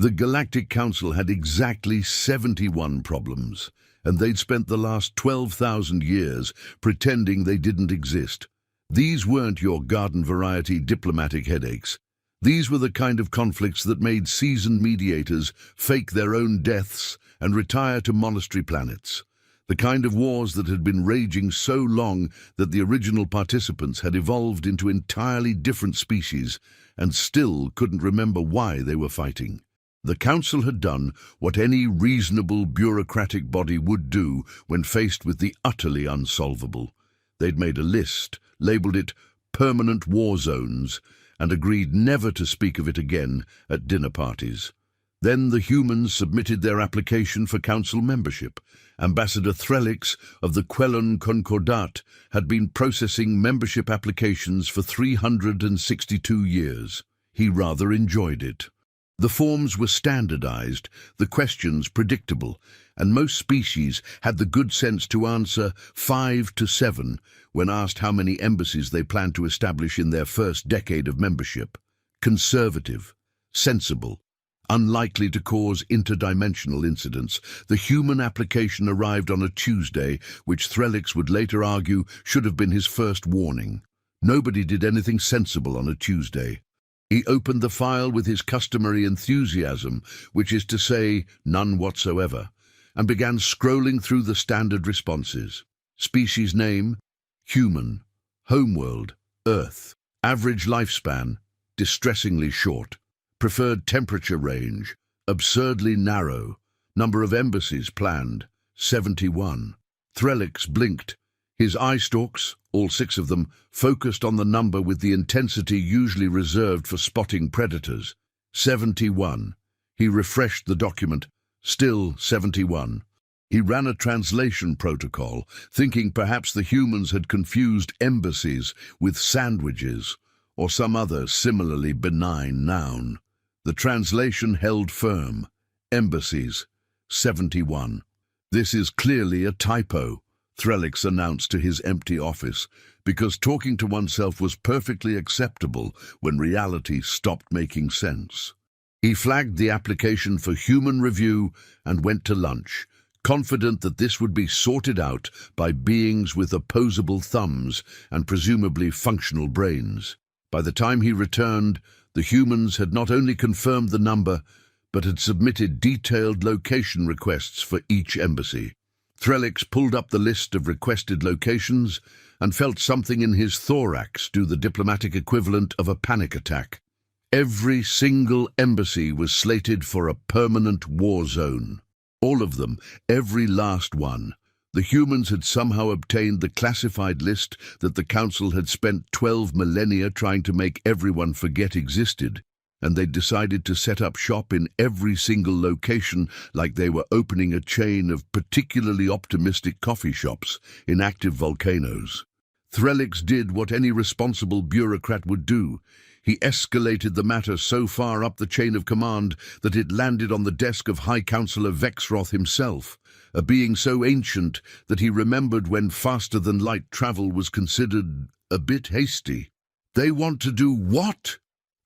The Galactic Council had exactly 71 problems, and they'd spent the last 12,000 years pretending they didn't exist. These weren't your garden-variety diplomatic headaches. These were the kind of conflicts that made seasoned mediators fake their own deaths and retire to monastery planets. The kind of wars that had been raging so long that the original participants had evolved into entirely different species and still couldn't remember why they were fighting. The Council had done what any reasonable bureaucratic body would do when faced with the utterly unsolvable. They'd made a list, labelled it Permanent War Zones, and agreed never to speak of it again at dinner parties. Then the humans submitted their application for Council membership. Ambassador Threlix of the Quellon Concordat had been processing membership applications for 362 years. He rather enjoyed it. The forms were standardized, the questions predictable, and most species had the good sense to answer 5 to 7 when asked how many embassies they planned to establish in their first decade of membership. Conservative, sensible, unlikely to cause interdimensional incidents, the human application arrived on a Tuesday, which Threlix would later argue should have been his first warning. Nobody did anything sensible on a Tuesday. He opened the file with his customary enthusiasm, which is to say, none whatsoever, and began scrolling through the standard responses. Species name, human. Homeworld, Earth. Average lifespan, distressingly short. Preferred temperature range, absurdly narrow. Number of embassies planned, 71. Threlix blinked. His eye stalks, all 6 of them, focused on the number with the intensity usually reserved for spotting predators. 71. He refreshed the document. Still 71. He ran a translation protocol, thinking perhaps the humans had confused embassies with sandwiches or some other similarly benign noun. The translation held firm. Embassies, 71. This is clearly a typo, Threlix announced to his empty office, because talking to oneself was perfectly acceptable when reality stopped making sense. He flagged the application for human review and went to lunch, confident that this would be sorted out by beings with opposable thumbs and presumably functional brains. By the time he returned, the humans had not only confirmed the number, but had submitted detailed location requests for each embassy. Threlix pulled up the list of requested locations and felt something in his thorax do the diplomatic equivalent of a panic attack. Every single embassy was slated for a permanent war zone. All of them, every last one. The humans had somehow obtained the classified list that the Council had spent 12 millennia trying to make everyone forget existed, and they'd decided to set up shop in every single location like they were opening a chain of particularly optimistic coffee shops in active volcanoes. Threlix did what any responsible bureaucrat would do. He escalated the matter so far up the chain of command that it landed on the desk of High Councillor Vexroth himself, a being so ancient that he remembered when faster-than-light travel was considered a bit hasty. "They want to do what?"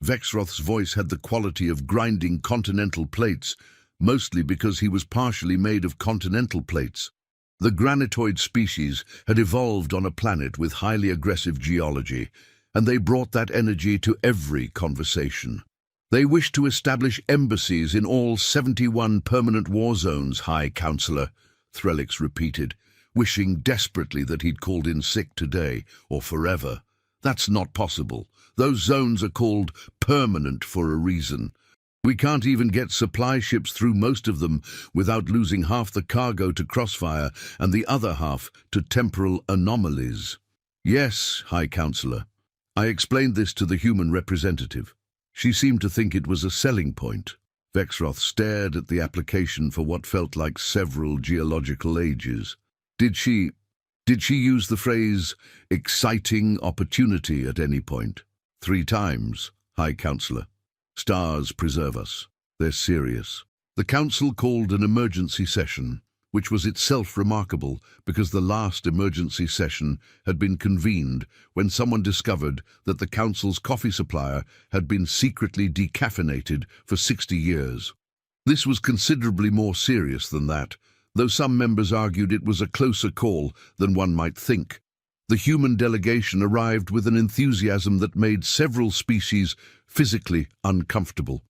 Vexroth's voice had the quality of grinding continental plates, mostly because he was partially made of continental plates. The granitoid species had evolved on a planet with highly aggressive geology, and they brought that energy to every conversation. "They wish to establish embassies in all 71 permanent war zones, High Councillor," Threlix repeated, wishing desperately that he'd called in sick today, or forever. "That's not possible. Those zones are called permanent for a reason. We can't even get supply ships through most of them without losing half the cargo to crossfire and the other half to temporal anomalies." "Yes, High Councillor. I explained this to the human representative. She seemed to think it was a selling point." Vexroth stared at the application for what felt like several geological ages. Did she use the phrase, exciting opportunity at any point? 3 times, High Councillor. Stars preserve us. They're serious. The Council called an emergency session, which was itself remarkable because the last emergency session had been convened when someone discovered that the Council's coffee supplier had been secretly decaffeinated for 60 years. This was considerably more serious than that, though some members argued it was a closer call than one might think. The human delegation arrived with an enthusiasm that made several species physically uncomfortable.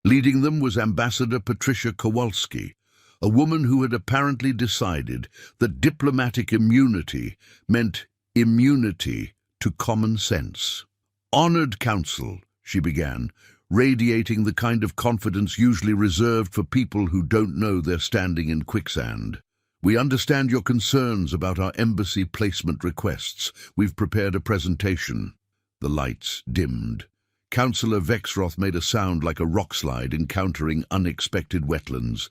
Leading them was Ambassador Patricia Kowalski, a woman who had apparently decided that diplomatic immunity meant immunity to common sense. "Honored Council," she began, radiating the kind of confidence usually reserved for people who don't know they're standing in quicksand. "We understand your concerns about our embassy placement requests. We've prepared a presentation." The lights dimmed. Councillor Vexroth made a sound like a rockslide encountering unexpected wetlands.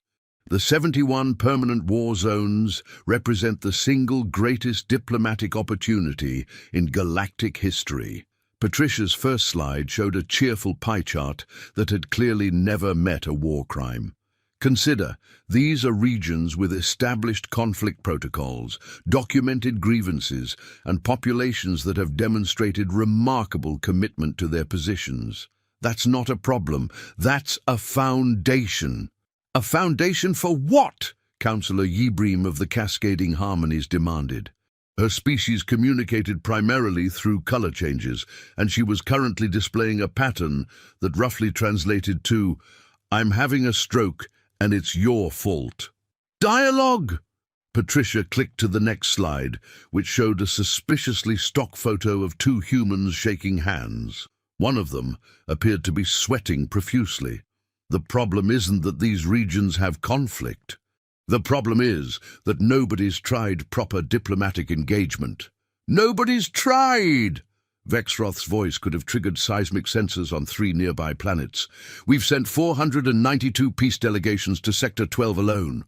"The 71 permanent war zones represent the single greatest diplomatic opportunity in galactic history." Patricia's first slide showed a cheerful pie chart that had clearly never met a war crime. Consider, these are regions with established conflict protocols, documented grievances, and populations that have demonstrated remarkable commitment to their positions. That's not a problem, that's a foundation. "A foundation for what?" Councillor Yibream of the Cascading Harmonies demanded. Her species communicated primarily through color changes, and she was currently displaying a pattern that roughly translated to, "I'm having a stroke, and it's your fault." "Dialogue!" Patricia clicked to the next slide, which showed a suspiciously stock photo of two humans shaking hands. One of them appeared to be sweating profusely. The problem isn't that these regions have conflict. The problem is that nobody's tried proper diplomatic engagement. "Nobody's tried!" Vexroth's voice could have triggered seismic sensors on 3 nearby planets. "We've sent 492 peace delegations to Sector 12 alone.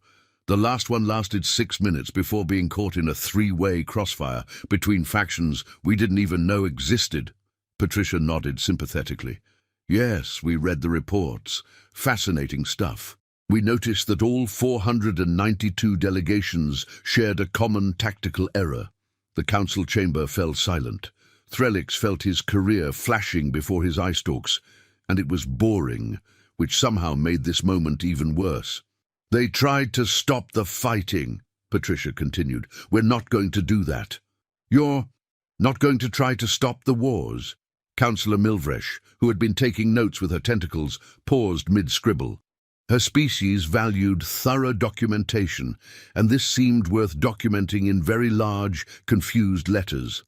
The last one lasted 6 minutes before being caught in a 3-way crossfire between factions we didn't even know existed." Patricia nodded sympathetically. "Yes, we read the reports. Fascinating stuff. We noticed that all 492 delegations shared a common tactical error." The council chamber fell silent. Threlix felt his career flashing before his eye stalks, and it was boring, which somehow made this moment even worse. "They tried to stop the fighting," Patricia continued. "We're not going to do that." "You're not going to try to stop the wars?" Councillor Milvresh, who had been taking notes with her tentacles, paused mid-scribble. Her species valued thorough documentation, and this seemed worth documenting in very large, confused letters.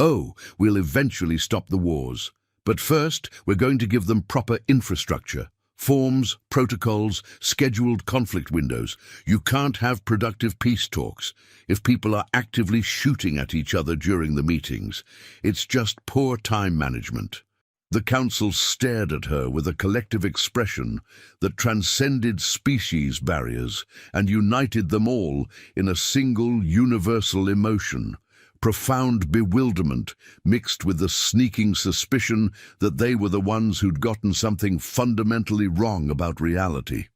"Oh, we'll eventually stop the wars. But first, we're going to give them proper infrastructure. Forms, protocols, scheduled conflict windows. You can't have productive peace talks if people are actively shooting at each other during the meetings. It's just poor time management." The council stared at her with a collective expression that transcended species barriers and united them all in a single universal emotion: profound bewilderment mixed with the sneaking suspicion that they were the ones who'd gotten something fundamentally wrong about reality.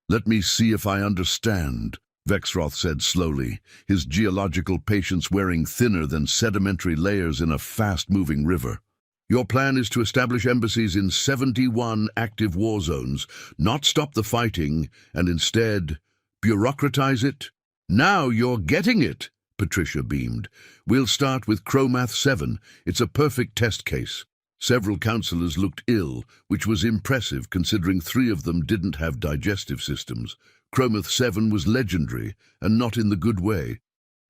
"Let me see if I understand," Vexroth said slowly, his geological patience wearing thinner than sedimentary layers in a fast-moving river. "Your plan is to establish embassies in 71 active war zones, not stop the fighting, and instead bureaucratize it?" "Now you're getting it," Patricia beamed. "We'll start with Chromath 7. It's a perfect test case." Several councillors looked ill, which was impressive considering 3 of them didn't have digestive systems. Chromath 7 was legendary, and not in the good way.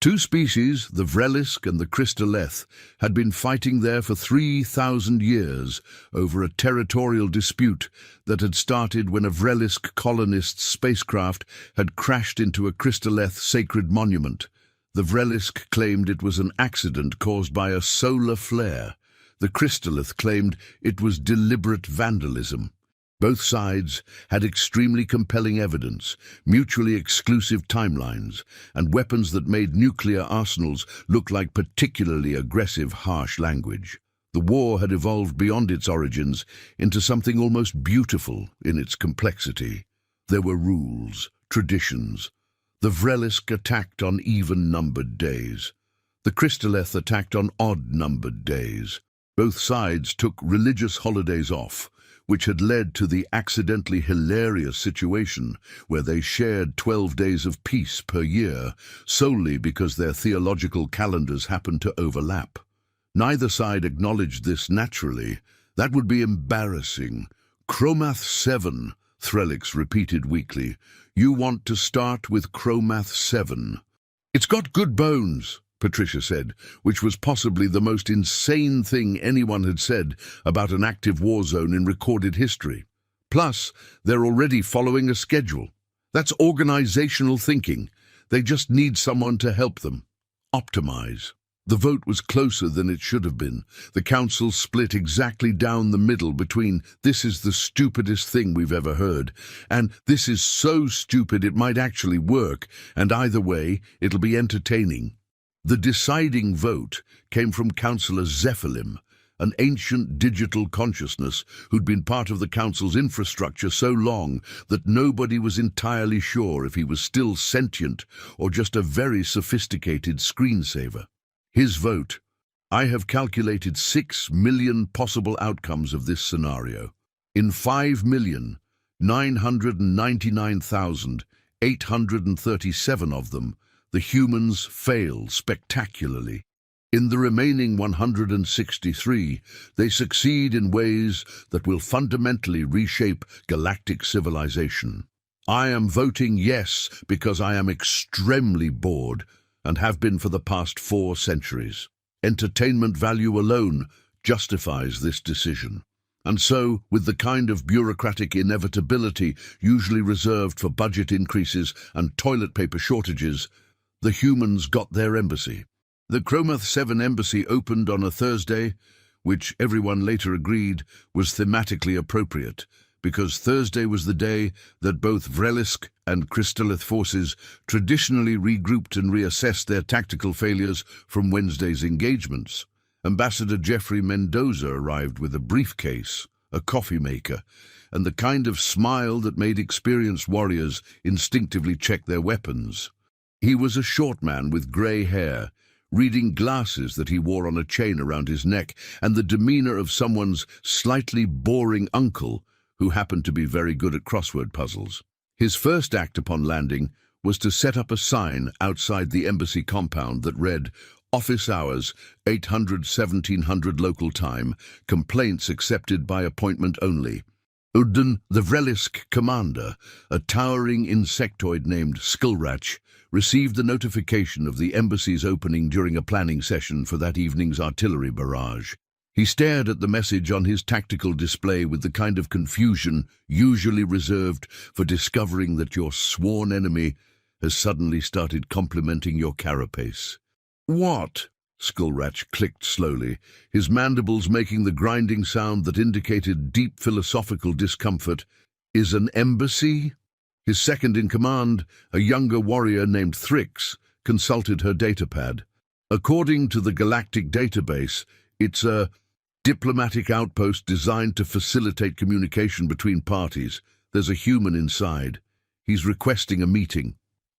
2 species, the Vrelisk and the Crystalleth, had been fighting there for 3,000 years over a territorial dispute that had started when a Vrelisk colonist's spacecraft had crashed into a Crystalleth sacred monument. The Vrelisk claimed it was an accident caused by a solar flare. The Crystalleth claimed it was deliberate vandalism. Both sides had extremely compelling evidence, mutually exclusive timelines, and weapons that made nuclear arsenals look like particularly aggressive, harsh language. The war had evolved beyond its origins into something almost beautiful in its complexity. There were rules, traditions. The Vrelisk attacked on even-numbered days. The Crystalleth attacked on odd-numbered days. Both sides took religious holidays off, which had led to the accidentally hilarious situation where they shared 12 days of peace per year solely because their theological calendars happened to overlap. Neither side acknowledged this naturally. That would be embarrassing. Chromath 7, Threlix repeated weakly. You want to start with Chromath 7. It's got good bones, Patricia said, which was possibly the most insane thing anyone had said about an active war zone in recorded history. Plus, they're already following a schedule. That's organizational thinking. They just need someone to help them. Optimize. The vote was closer than it should have been. The council split exactly down the middle between "this is the stupidest thing we've ever heard" and "this is so stupid it might actually work, and either way, it'll be entertaining." The deciding vote came from Councillor Zephylim, an ancient digital consciousness who'd been part of the council's infrastructure so long that nobody was entirely sure if he was still sentient or just a very sophisticated screensaver. His vote: I have calculated 6 million possible outcomes of this scenario. In 5,999,837 of them, the humans fail spectacularly. In the remaining 163, they succeed in ways that will fundamentally reshape galactic civilization. I am voting yes because I am extremely bored and have been for the past 4 centuries. Entertainment value alone justifies this decision. And so, with the kind of bureaucratic inevitability usually reserved for budget increases and toilet paper shortages, the humans got their embassy. The Chromath 7 embassy opened on a Thursday, which everyone later agreed was thematically appropriate, because Thursday was the day that both Vrelisk and Crystallith forces traditionally regrouped and reassessed their tactical failures from Wednesday's engagements. Ambassador Jeffrey Mendoza arrived with a briefcase, a coffee maker, and the kind of smile that made experienced warriors instinctively check their weapons. He was a short man with grey hair, reading glasses that he wore on a chain around his neck, and the demeanor of someone's slightly boring uncle who happened to be very good at crossword puzzles. His first act upon landing was to set up a sign outside the embassy compound that read, "Office hours, 800-1700 local time, complaints accepted by appointment only." Udden, the Vrelisk commander, a towering insectoid named Skullratch, received the notification of the embassy's opening during a planning session for that evening's artillery barrage. He stared at the message on his tactical display with the kind of confusion usually reserved for discovering that your sworn enemy has suddenly started complimenting your carapace. "What?" Skullratch clicked slowly, his mandibles making the grinding sound that indicated deep philosophical discomfort. "Is an embassy?" His second-in-command, a younger warrior named Thrix, consulted her datapad. "According to the galactic database, it's a diplomatic outpost designed to facilitate communication between parties. There's a human inside. He's requesting a meeting.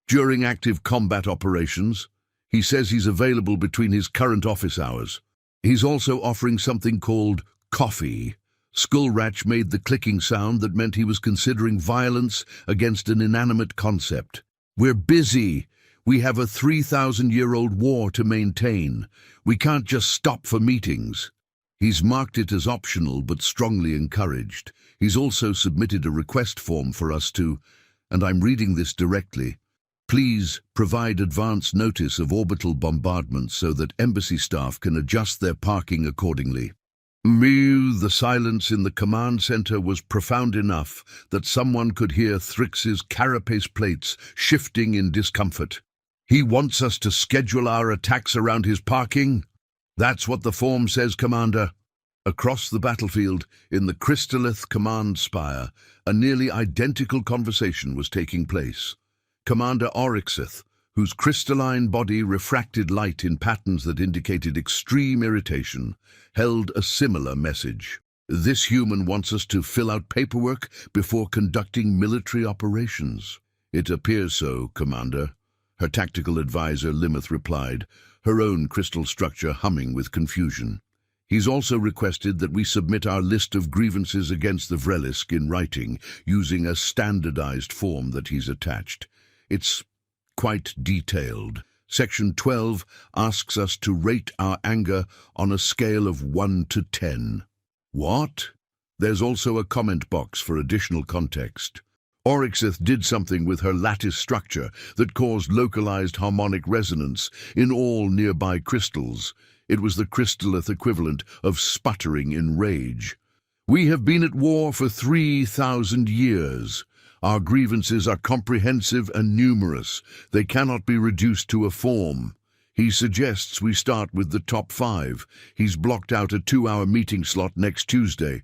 During active combat operations, he says he's available between his current office hours. He's also offering something called coffee." Skullratch made the clicking sound that meant he was considering violence against an inanimate concept. "We're busy. We have a 3,000-year-old war to maintain. We can't just stop for meetings." He's marked it as optional but strongly encouraged. He's also submitted a request form for us to, and I'm reading this directly, "Please provide advance notice of orbital bombardment so that embassy staff can adjust their parking accordingly." The silence in the command center was profound enough that someone could hear Thrix's carapace plates shifting in discomfort. "He wants us to schedule our attacks around his parking?" "That's what the form says, Commander." Across the battlefield, in the Crystallith command spire, a nearly identical conversation was taking place. Commander Oryxith, whose crystalline body refracted light in patterns that indicated extreme irritation, held a similar message. "This human wants us to fill out paperwork before conducting military operations." "It appears so, Commander," her tactical advisor Limith replied, her own crystal structure humming with confusion. He's also requested that we submit our list of grievances against the Vrelisk in writing, using a standardized form that he's attached. It's quite detailed. Section 12 asks us to rate our anger on a scale of 1 to 10. What? There's also a comment box for additional context. Oryxeth did something with her lattice structure that caused localized harmonic resonance in all nearby crystals. It was the crystallith equivalent of sputtering in rage. We have been at war for 3,000 years. Our grievances are comprehensive and numerous. They cannot be reduced to a form. He suggests we start with the top 5. He's blocked out a 2-hour meeting slot next Tuesday.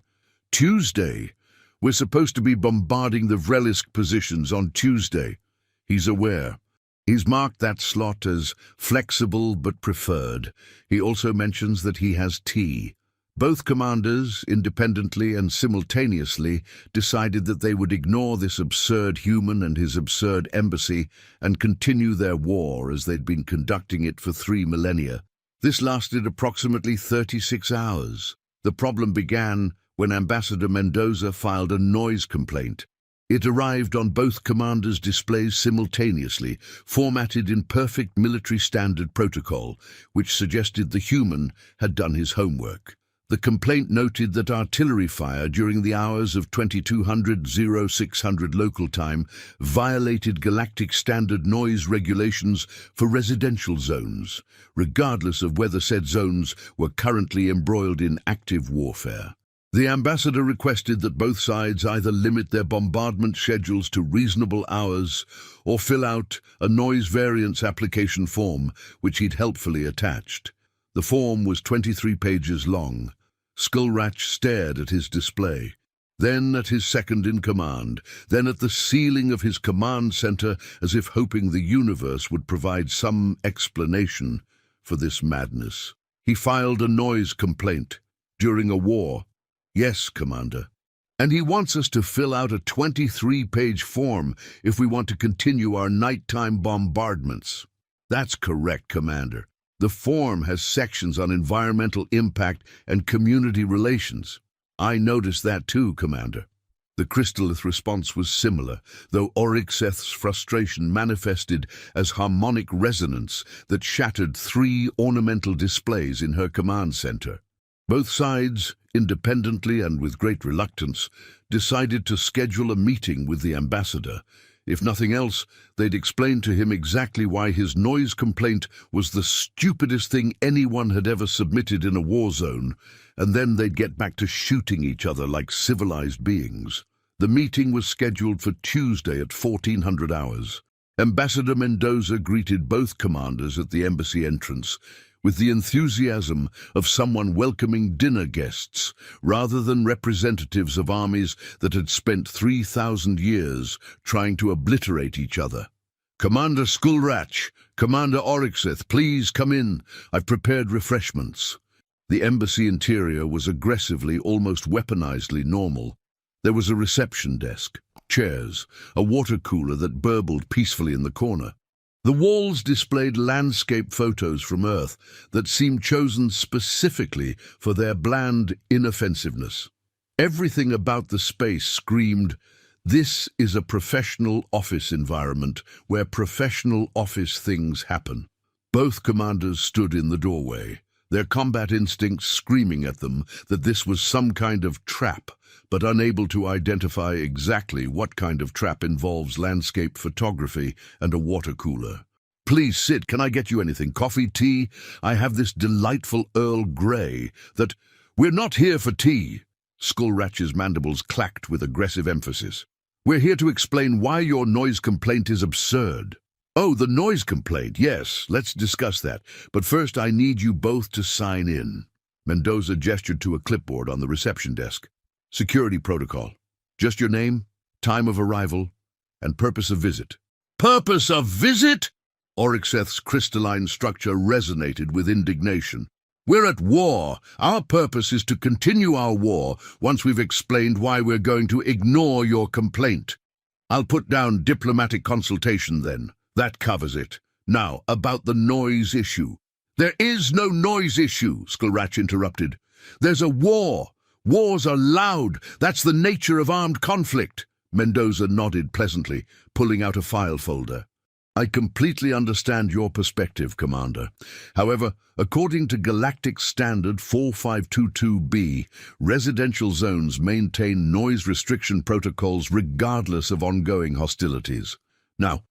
Tuesday? We're supposed to be bombarding the Vrelisk positions on Tuesday. He's aware. He's marked that slot as flexible but preferred. He also mentions that he has tea. Both commanders, independently and simultaneously, decided that they would ignore this absurd human and his absurd embassy and continue their war as they'd been conducting it for 3 millennia. This lasted approximately 36 hours. The problem began when Ambassador Mendoza filed a noise complaint. It arrived on both commanders' displays simultaneously, formatted in perfect military standard protocol, which suggested the human had done his homework. The complaint noted that artillery fire during the hours of 2200–0600 local time violated galactic standard noise regulations for residential zones, regardless of whether said zones were currently embroiled in active warfare. The ambassador requested that both sides either limit their bombardment schedules to reasonable hours or fill out a noise variance application form, which he'd helpfully attached. The form was 23 pages long. Skullratch stared at his display, then at his second-in-command, then at the ceiling of his command center, as if hoping the universe would provide some explanation for this madness. He filed a noise complaint. During a war. Yes, Commander. And he wants us to fill out a 23-page form if we want to continue our nighttime bombardments. That's correct, Commander. The form has sections on environmental impact and community relations. I noticed that too, Commander. The crystallith response was similar, though Oryxeth's frustration manifested as harmonic resonance that shattered 3 ornamental displays in her command center. Both sides, independently and with great reluctance, decided to schedule a meeting with the ambassador. If nothing else, they'd explain to him exactly why his noise complaint was the stupidest thing anyone had ever submitted in a war zone, and then they'd get back to shooting each other like civilized beings. The meeting was scheduled for Tuesday at 1400 hours. Ambassador Mendoza greeted both commanders at the embassy entrance with the enthusiasm of someone welcoming dinner guests, rather than representatives of armies that had spent 3,000 years trying to obliterate each other. Commander Skullratch, Commander Oryxeth, please come in. I've prepared refreshments. The embassy interior was aggressively, almost weaponizedly normal. There was a reception desk, chairs, a water cooler that burbled peacefully in the corner. The walls displayed landscape photos from Earth that seemed chosen specifically for their bland inoffensiveness. Everything about the space screamed, "This is a professional office environment where professional office things happen." Both commanders stood in the doorway, their combat instincts screaming at them that this was some kind of trap, but unable to identify exactly what kind of trap involves landscape photography and a water cooler. "Please sit. Can I get you anything? Coffee, tea? I have this delightful Earl Grey that—" "We're not here for tea." Skullratch's mandibles clacked with aggressive emphasis. "We're here to explain why your noise complaint is absurd." "Oh, the noise complaint. Yes, let's discuss that. But first I need you both to sign in." Mendoza gestured to a clipboard on the reception desk. "Security protocol. Just your name, time of arrival, and purpose of visit." "Purpose of visit?" Oryxeth's crystalline structure resonated with indignation. "We're at war. Our purpose is to continue our war once we've explained why we're going to ignore your complaint." "I'll put down diplomatic consultation then. That covers it. Now, about the noise issue." "There is no noise issue," Skullratch interrupted. There's a war. Wars are loud. That's the nature of armed conflict. Mendoza nodded pleasantly, pulling out a file folder. I completely understand your perspective, Commander. However, according to Galactic Standard 4522B, residential zones maintain noise restriction protocols regardless of ongoing hostilities. Now,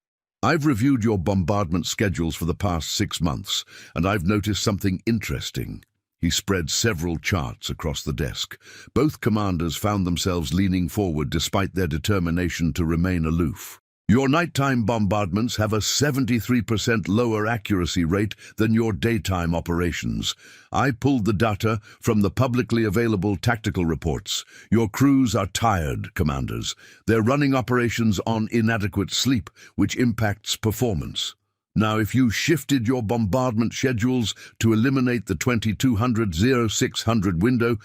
I've reviewed your bombardment schedules for the past 6 months, and I've noticed something interesting. He spread several charts across the desk. Both commanders found themselves leaning forward despite their determination to remain aloof. Your nighttime bombardments have a 73% lower accuracy rate than your daytime operations. I pulled the data from the publicly available tactical reports. Your crews are tired, commanders. They're running operations on inadequate sleep, which impacts performance. Now, if you shifted your bombardment schedules to eliminate the 2200-0600 window,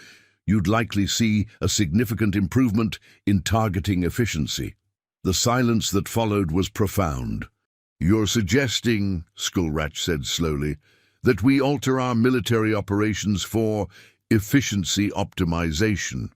you'd likely see a significant improvement in targeting efficiency. The silence that followed was profound. You're suggesting, Skullratch said slowly, that we alter our military operations for efficiency optimization.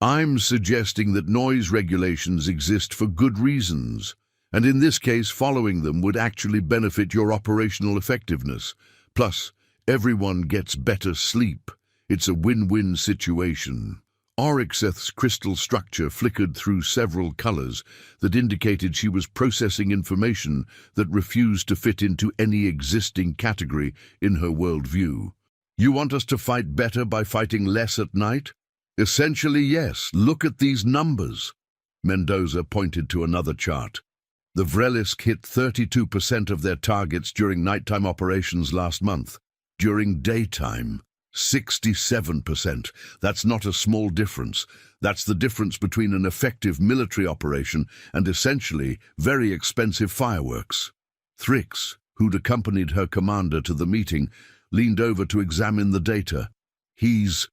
I'm suggesting that noise regulations exist for good reasons, and in this case following them would actually benefit your operational effectiveness. Plus, everyone gets better sleep. It's a win-win situation. Oryxeth's crystal structure flickered through several colors that indicated she was processing information that refused to fit into any existing category in her worldview. You want us to fight better by fighting less at night? Essentially, yes. Look at these numbers. Mendoza pointed to another chart. The Vrelisk hit 32% of their targets during nighttime operations last month. During daytime, 67%. That's not a small difference. That's the difference between an effective military operation and essentially very expensive fireworks. Thrix, who'd accompanied her commander to the meeting, leaned over to examine the data. He's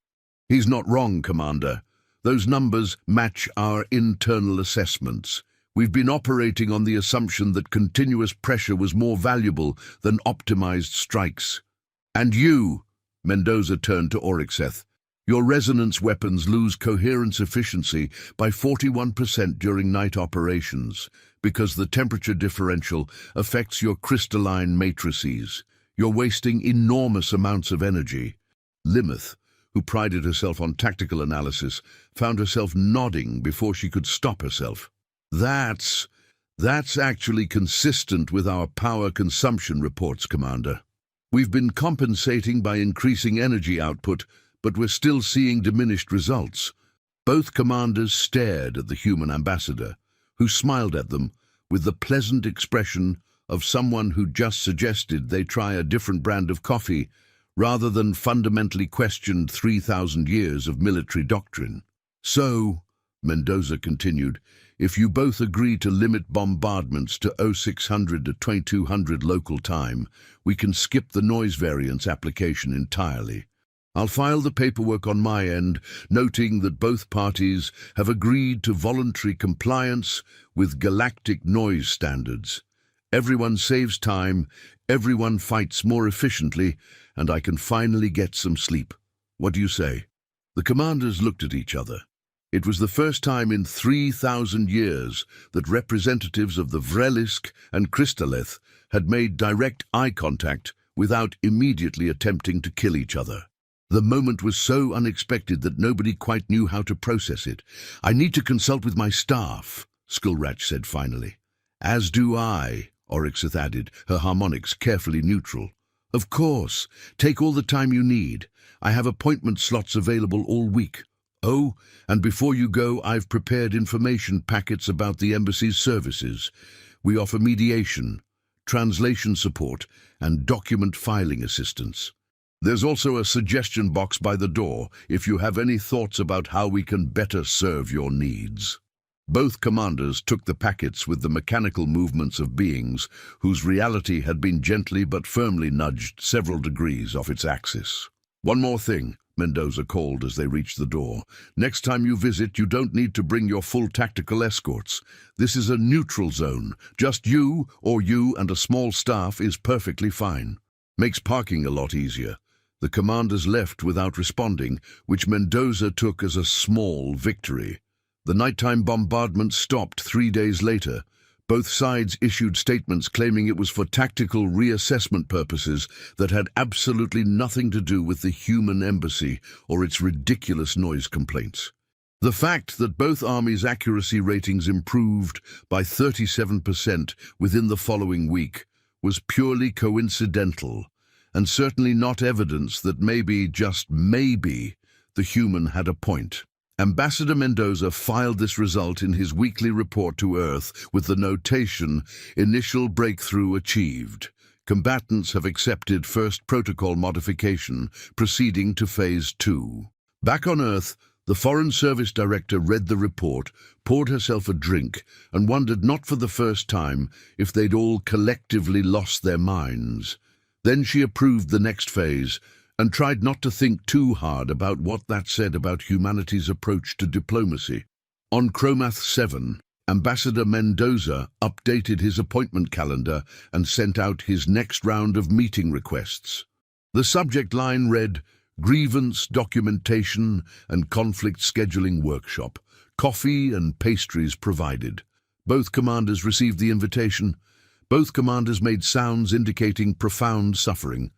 not wrong, Commander. Those numbers match our internal assessments. We've been operating on the assumption that continuous pressure was more valuable than optimized strikes. And you, Mendoza turned to Oryxeth, your resonance weapons lose coherence efficiency by 41% during night operations because the temperature differential affects your crystalline matrices. You're wasting enormous amounts of energy. Limith, who prided herself on tactical analysis, found herself nodding before she could stop herself. That's actually consistent with our power consumption reports, Commander. We've been compensating by increasing energy output, but we're still seeing diminished results. Both commanders stared at the human ambassador, who smiled at them with the pleasant expression of someone who just suggested they try a different brand of coffee rather than fundamentally questioned 3,000 years of military doctrine. So, Mendoza continued, if you both agree to limit bombardments to 0600 to 2200 local time, we can skip the noise variance application entirely. I'll file the paperwork on my end, noting that both parties have agreed to voluntary compliance with galactic noise standards. Everyone saves time, everyone fights more efficiently, and I can finally get some sleep. What do you say? The commanders looked at each other. It was the first time in 3,000 years that representatives of the Vrelisk and Crystalleth had made direct eye contact without immediately attempting to kill each other. The moment was so unexpected that nobody quite knew how to process it. I need to consult with my staff, Skullratch said finally. As do I, Oryxeth added, her harmonics carefully neutral. Of course, take all the time you need. I have appointment slots available all week. Oh, and before you go, I've prepared information packets about the Embassy's services. We offer mediation, translation support, and document filing assistance. There's also a suggestion box by the door if you have any thoughts about how we can better serve your needs. Both commanders took the packets with the mechanical movements of beings whose reality had been gently but firmly nudged several degrees off its axis. One more thing, Mendoza called as they reached the door. Next time you visit, you don't need to bring your full tactical escorts. This is a neutral zone. Just you or you and a small staff is perfectly fine. Makes parking a lot easier. The commanders left without responding, which Mendoza took as a small victory. The nighttime bombardment stopped 3 days later. Both sides issued statements claiming it was for tactical reassessment purposes that had absolutely nothing to do with the human embassy or its ridiculous noise complaints. The fact that both armies' accuracy ratings improved by 37% within the following week was purely coincidental, and certainly not evidence that maybe, just maybe, the human had a point. Ambassador Mendoza filed this result in his weekly report to Earth with the notation, "Initial breakthrough achieved. Combatants have accepted first protocol modification, proceeding to Phase 2. Back on Earth, the Foreign Service Director read the report, poured herself a drink, and wondered not for the first time if they'd all collectively lost their minds. Then she approved the next phase, and tried not to think too hard about what that said about humanity's approach to diplomacy. On Chromath 7, Ambassador Mendoza updated his appointment calendar and sent out his next round of meeting requests. The subject line read, "Grievance Documentation and Conflict Scheduling Workshop. Coffee and pastries provided." Both commanders received the invitation. Both commanders made sounds indicating profound suffering.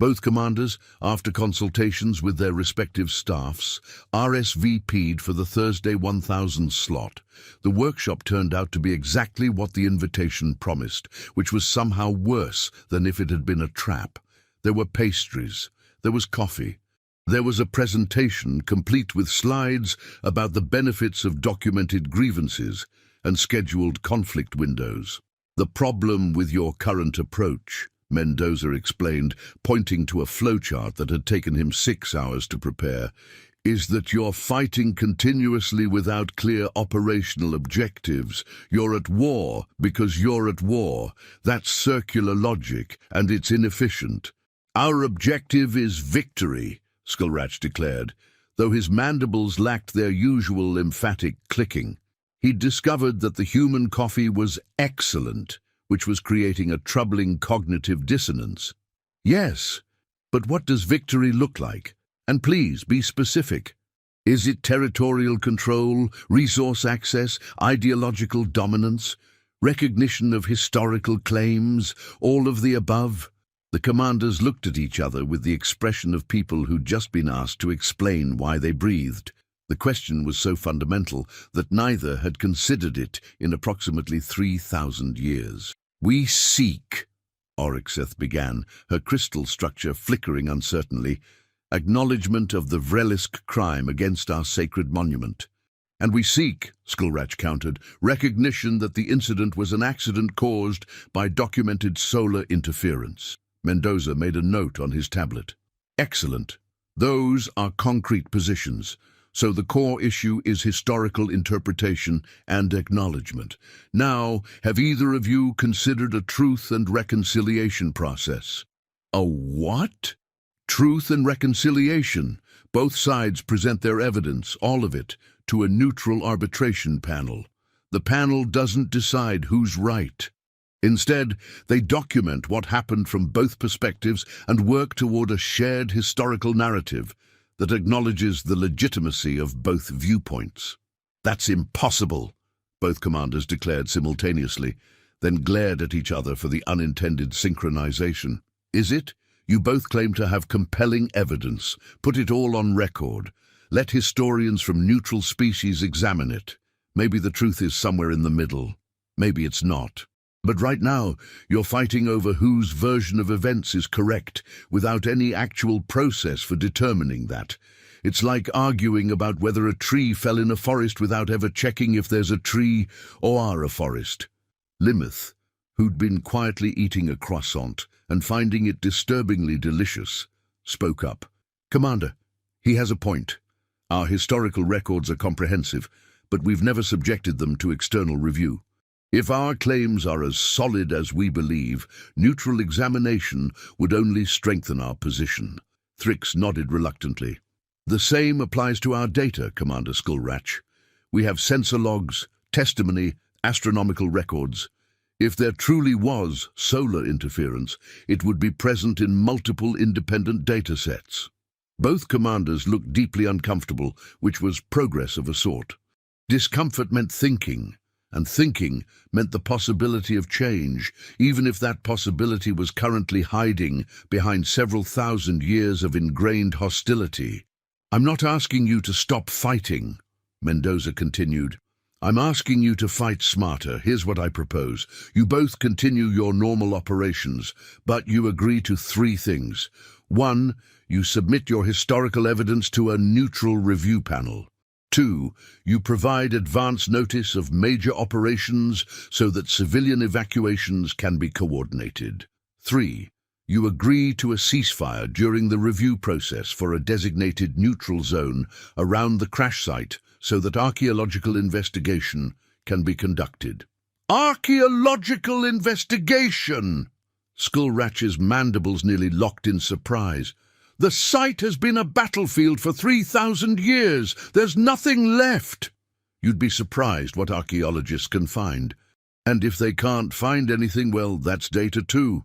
Both commanders, after consultations with their respective staffs, RSVP'd for the Thursday 1000 slot. The workshop turned out to be exactly what the invitation promised, which was somehow worse than if it had been a trap. There were pastries, there was coffee, there was a presentation complete with slides about the benefits of documented grievances and scheduled conflict windows. "The problem with your current approach," Mendoza explained, pointing to a flowchart that had taken him 6 hours to prepare, "is that you're fighting continuously without clear operational objectives. You're at war because you're at war. That's circular logic, and it's inefficient." "Our objective is victory," Skullratch declared, though his mandibles lacked their usual emphatic clicking. He'd discovered that the human coffee was excellent, which was creating a troubling cognitive dissonance. "Yes, but what does victory look like? And please, be specific. Is it territorial control, resource access, ideological dominance, recognition of historical claims, all of the above?" The commanders looked at each other with the expression of people who'd just been asked to explain why they breathed. The question was so fundamental that neither had considered it in approximately 3,000 years. "We seek," Oryxeth began, her crystal structure flickering uncertainly, "acknowledgement of the Vrelisk crime against our sacred monument." "And we seek," Skullratch countered, "recognition that the incident was an accident caused by documented solar interference." Mendoza made a note on his tablet. "Excellent. Those are concrete positions. So the core issue is historical interpretation and acknowledgement. Now, have either of you considered a truth and reconciliation process?" "A what?" "Truth and reconciliation. Both sides present their evidence, all of it, to a neutral arbitration panel. The panel doesn't decide who's right. Instead, they document what happened from both perspectives and work toward a shared historical narrative that acknowledges the legitimacy of both viewpoints." "That's impossible," both commanders declared simultaneously, then glared at each other for the unintended synchronization. "Is it? You both claim to have compelling evidence. Put it all on record. Let historians from neutral species examine it. Maybe the truth is somewhere in the middle. Maybe it's not. But right now, you're fighting over whose version of events is correct, without any actual process for determining that. It's like arguing about whether a tree fell in a forest without ever checking if there's a tree or a forest. Limith, who'd been quietly eating a croissant and finding it disturbingly delicious, spoke up. "Commander, he has a point. Our historical records are comprehensive, but we've never subjected them to external review. If our claims are as solid as we believe, neutral examination would only strengthen our position." Thrix nodded reluctantly. "The same applies to our data, Commander Skullratch. We have sensor logs, testimony, astronomical records. If there truly was solar interference, it would be present in multiple independent data sets. Both commanders looked deeply uncomfortable, which was progress of a sort. Discomfort meant thinking, and thinking meant the possibility of change, even if that possibility was currently hiding behind several thousand years of ingrained hostility. "I'm not asking you to stop fighting," Mendoza continued. "I'm asking you to fight smarter. Here's what I propose. You both continue your normal operations, but you agree to 3 things. 1, you submit your historical evidence to a neutral review panel. 2, you provide advance notice of major operations so that civilian evacuations can be coordinated. 3, you agree to a ceasefire during the review process for a designated neutral zone around the crash site so that archaeological investigation can be conducted." Archaeological investigation! Skullratch's mandibles nearly locked in surprise. "The site has been a battlefield for 3,000 years. There's nothing left." "You'd be surprised what archaeologists can find. And if they can't find anything, well, that's data too.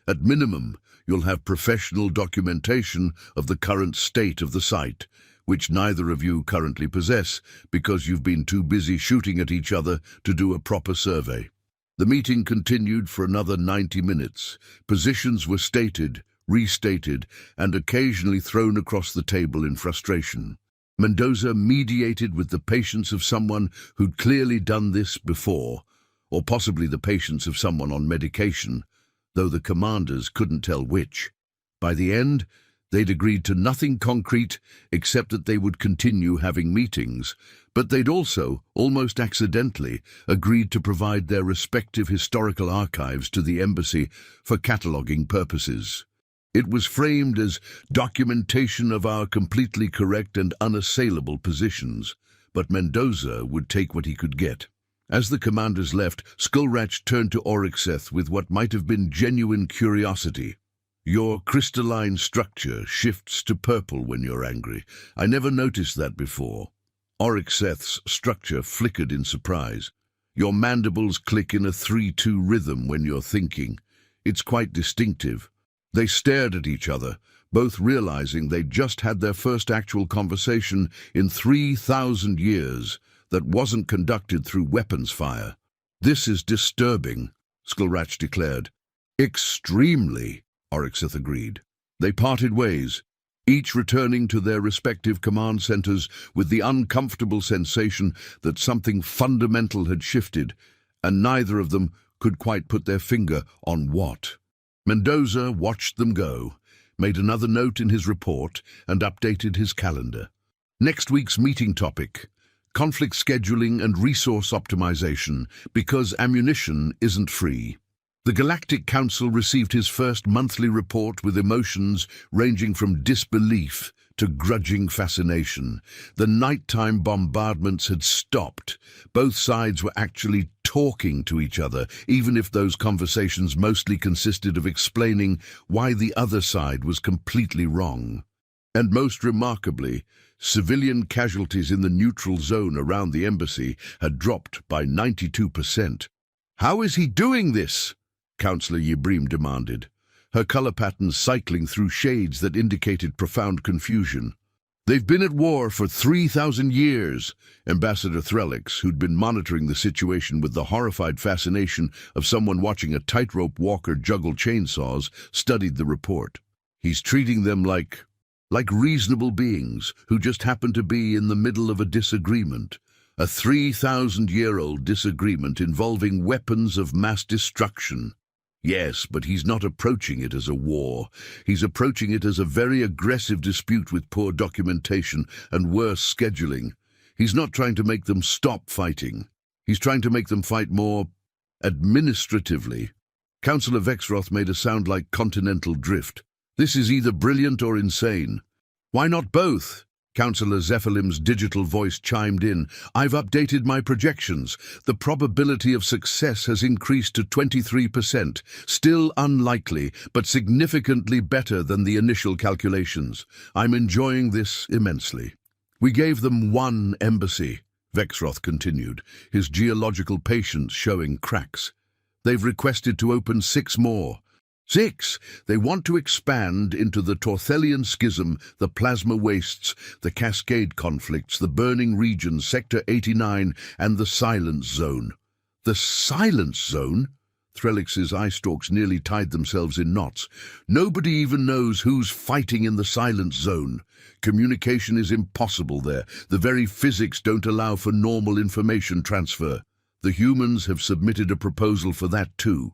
At minimum, you'll have professional documentation of the current state of the site, which neither of you currently possess because you've been too busy shooting at each other to do a proper survey." The meeting continued for another 90 minutes. Positions were stated, restated, and occasionally thrown across the table in frustration. Mendoza mediated with the patience of someone who'd clearly done this before, or possibly the patience of someone on medication, though the commanders couldn't tell which. By the end, they'd agreed to nothing concrete except that they would continue having meetings, but they'd also, almost accidentally, agreed to provide their respective historical archives to the embassy for cataloguing purposes. It was framed as documentation of our completely correct and unassailable positions, but Mendoza would take what he could get. As the commanders left, Skullratch turned to Oryxeth with what might have been genuine curiosity. "Your crystalline structure shifts to purple when you're angry. I never noticed that before." Oryxeth's structure flickered in surprise. "Your mandibles click in a 3-2 rhythm when you're thinking. It's quite distinctive." They stared at each other, both realizing they'd just had their first actual conversation in 3,000 years that wasn't conducted through weapons fire. "This is disturbing," Skullratch declared. "Extremely," Oryxeth agreed. They parted ways, each returning to their respective command centers with the uncomfortable sensation that something fundamental had shifted, and neither of them could quite put their finger on what. Mendoza watched them go, made another note in his report, and updated his calendar. Next week's meeting topic: conflict scheduling and resource optimization, because ammunition isn't free. The Galactic Council received his first monthly report with emotions ranging from disbelief to grudging fascination. The nighttime bombardments had stopped. Both sides were actually talking to each other, even if those conversations mostly consisted of explaining why the other side was completely wrong. And most remarkably, civilian casualties in the neutral zone around the embassy had dropped by 92%. "How is he doing this?" Councillor Yibrim demanded, her color patterns cycling through shades that indicated profound confusion. "They've been at war for 3,000 years, Ambassador Threlix, who'd been monitoring the situation with the horrified fascination of someone watching a tightrope walker juggle chainsaws, studied the report. "He's treating them like reasonable beings who just happen to be in the middle of a disagreement. A 3,000-year-old disagreement involving weapons of mass destruction. Yes, but he's not approaching it as a war. He's approaching it as a very aggressive dispute with poor documentation and worse scheduling. He's not trying to make them stop fighting. He's trying to make them fight more administratively." Councillor Vexroth made a sound like continental drift. "This is either brilliant or insane." "Why not both?" Councillor Zephalim's digital voice chimed in. "I've updated my projections. The probability of success has increased to 23%. Still unlikely, but significantly better than the initial calculations. I'm enjoying this immensely." "We gave them one embassy," Vexroth continued, his geological patience showing cracks. They've requested to open 6 more. 6! They want to expand into the Torthelian Schism, the Plasma Wastes, the Cascade Conflicts, the Burning Regions, Sector 89, and the Silence Zone. The Silence Zone? Threlix's eye stalks nearly tied themselves in knots. Nobody even knows who's fighting in the Silence Zone. Communication is impossible there. The very physics don't allow for normal information transfer. The humans have submitted a proposal for that too.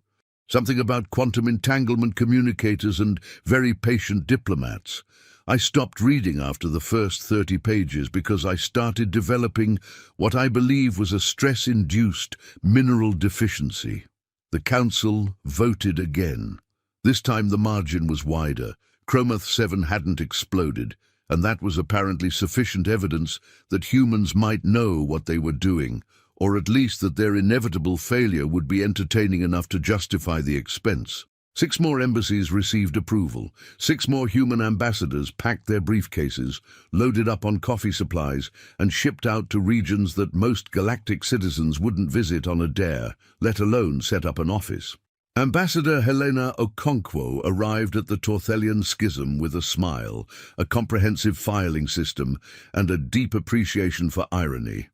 Something about quantum entanglement communicators and very patient diplomats. I stopped reading after the first 30 pages because I started developing what I believe was a stress-induced mineral deficiency. The council voted again. This time the margin was wider. Chromoth 7 hadn't exploded, and that was apparently sufficient evidence that humans might know what they were doing, or at least that their inevitable failure would be entertaining enough to justify the expense. 6 more embassies received approval. 6 more human ambassadors packed their briefcases, loaded up on coffee supplies, and shipped out to regions that most galactic citizens wouldn't visit on a dare, let alone set up an office. Ambassador Helena Okonkwo arrived at the Torthelian Schism with a smile, a comprehensive filing system, and a deep appreciation for irony.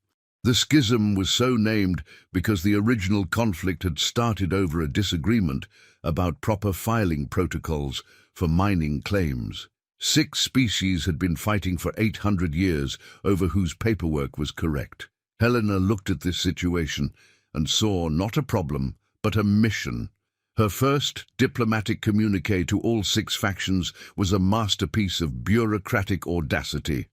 The schism was so named because the original conflict had started over a disagreement about proper filing protocols for mining claims. 6 species had been fighting for 800 years over whose paperwork was correct. Helena looked at this situation and saw not a problem, but a mission. Her first diplomatic communique to all 6 factions was a masterpiece of bureaucratic audacity.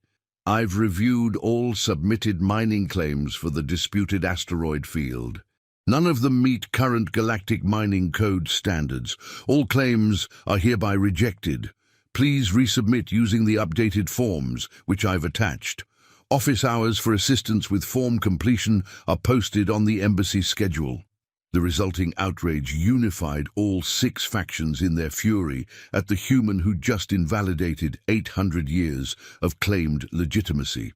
I've reviewed all submitted mining claims for the disputed asteroid field. None of them meet current galactic mining code standards. All claims are hereby rejected. Please resubmit using the updated forms, which I've attached. Office hours for assistance with form completion are posted on the embassy schedule. The resulting outrage unified all 6 factions in their fury at the human who just invalidated 800 years of claimed legitimacy.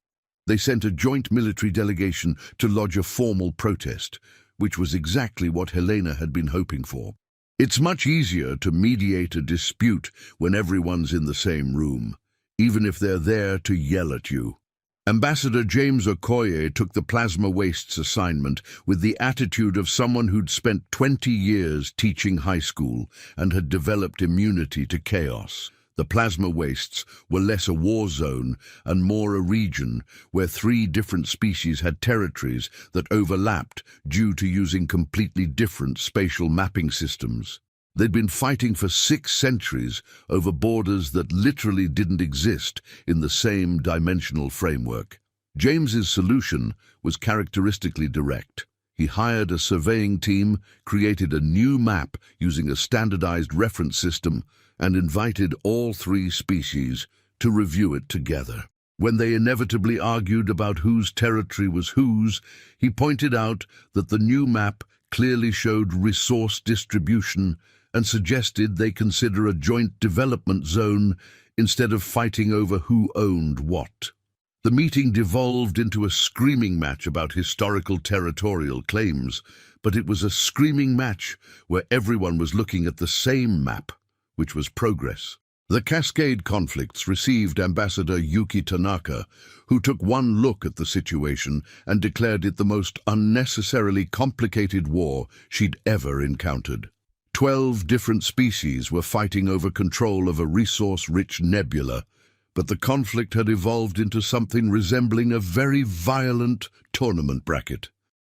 They sent a joint military delegation to lodge a formal protest, which was exactly what Helena had been hoping for. It's much easier to mediate a dispute when everyone's in the same room, even if they're there to yell at you. Ambassador James Okoye took the Plasma Wastes assignment with the attitude of someone who'd spent 20 years teaching high school and had developed immunity to chaos. The Plasma Wastes were less a war zone and more a region where 3 different species had territories that overlapped due to using completely different spatial mapping systems. They'd been fighting for 6 centuries over borders that literally didn't exist in the same dimensional framework. James's solution was characteristically direct. He hired a surveying team, created a new map using a standardized reference system, and invited all 3 species to review it together. When they inevitably argued about whose territory was whose, he pointed out that the new map clearly showed resource distribution and suggested they consider a joint development zone instead of fighting over who owned what. The meeting devolved into a screaming match about historical territorial claims, but it was a screaming match where everyone was looking at the same map, which was progress. The Cascade Conflicts received Ambassador Yuki Tanaka, who took one look at the situation and declared it the most unnecessarily complicated war she'd ever encountered. 12 different species were fighting over control of a resource-rich nebula, but the conflict had evolved into something resembling a very violent tournament bracket.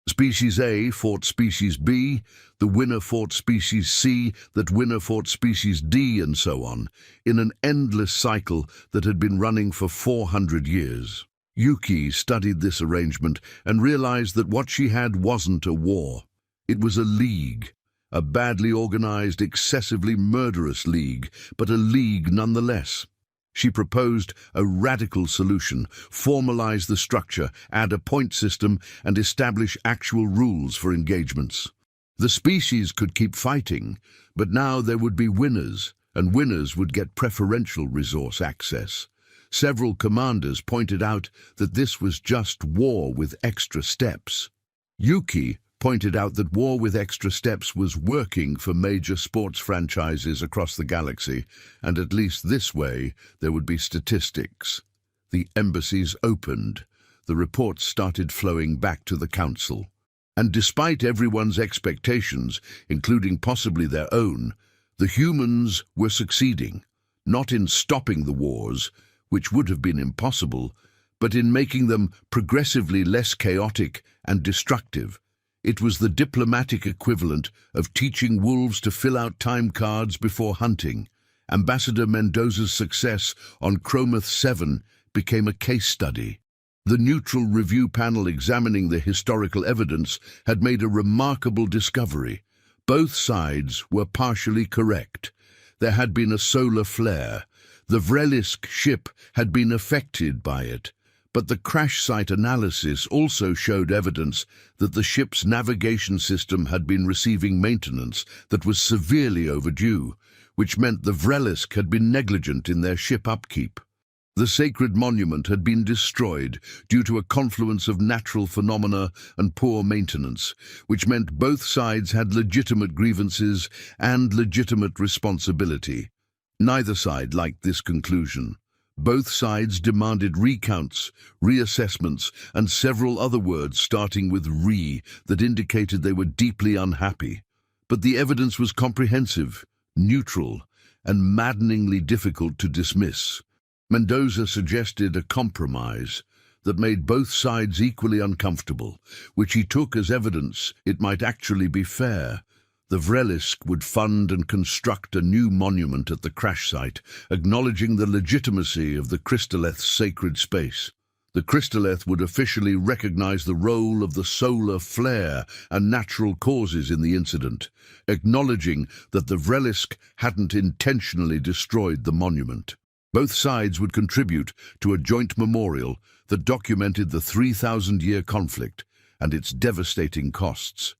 Species A fought Species B, the winner fought Species C, that winner fought Species D, and so on, in an endless cycle that had been running for 400 years. Yuki studied this arrangement and realized that what she had wasn't a war. It was a league. A badly organized, excessively murderous league, but a league nonetheless. She proposed a radical solution: formalize the structure, add a point system, and establish actual rules for engagements. The species could keep fighting, but now there would be winners, and winners would get preferential resource access. Several commanders pointed out that this was just war with extra steps. Yuki pointed out that war with extra steps was working for major sports franchises across the galaxy, and at least this way there would be statistics. The embassies opened. The reports started flowing back to the council. And despite everyone's expectations, including possibly their own, the humans were succeeding, not in stopping the wars, which would have been impossible, but in making them progressively less chaotic and destructive. It was the diplomatic equivalent of teaching wolves to fill out time cards before hunting. Ambassador Mendoza's success on Chromath 7 became a case study. The neutral review panel examining the historical evidence had made a remarkable discovery. Both sides were partially correct. There had been a solar flare. The Vrelisk ship had been affected by it. But the crash site analysis also showed evidence that the ship's navigation system had been receiving maintenance that was severely overdue, which meant the Vrelisk had been negligent in their ship upkeep. The sacred monument had been destroyed due to a confluence of natural phenomena and poor maintenance, which meant both sides had legitimate grievances and legitimate responsibility. Neither side liked this conclusion. Both sides demanded recounts, reassessments, and several other words starting with "re" that indicated they were deeply unhappy. But the evidence was comprehensive, neutral, and maddeningly difficult to dismiss. Mendoza suggested a compromise that made both sides equally uncomfortable, which he took as evidence it might actually be fair. The Vrelisk would fund and construct a new monument at the crash site, acknowledging the legitimacy of the crystalleth's sacred space. The crystalleth would officially recognize the role of the solar flare and natural causes in the incident, acknowledging that the Vrelisk hadn't intentionally destroyed the monument. Both sides would contribute to a joint memorial that documented the 3,000-year conflict and its devastating costs.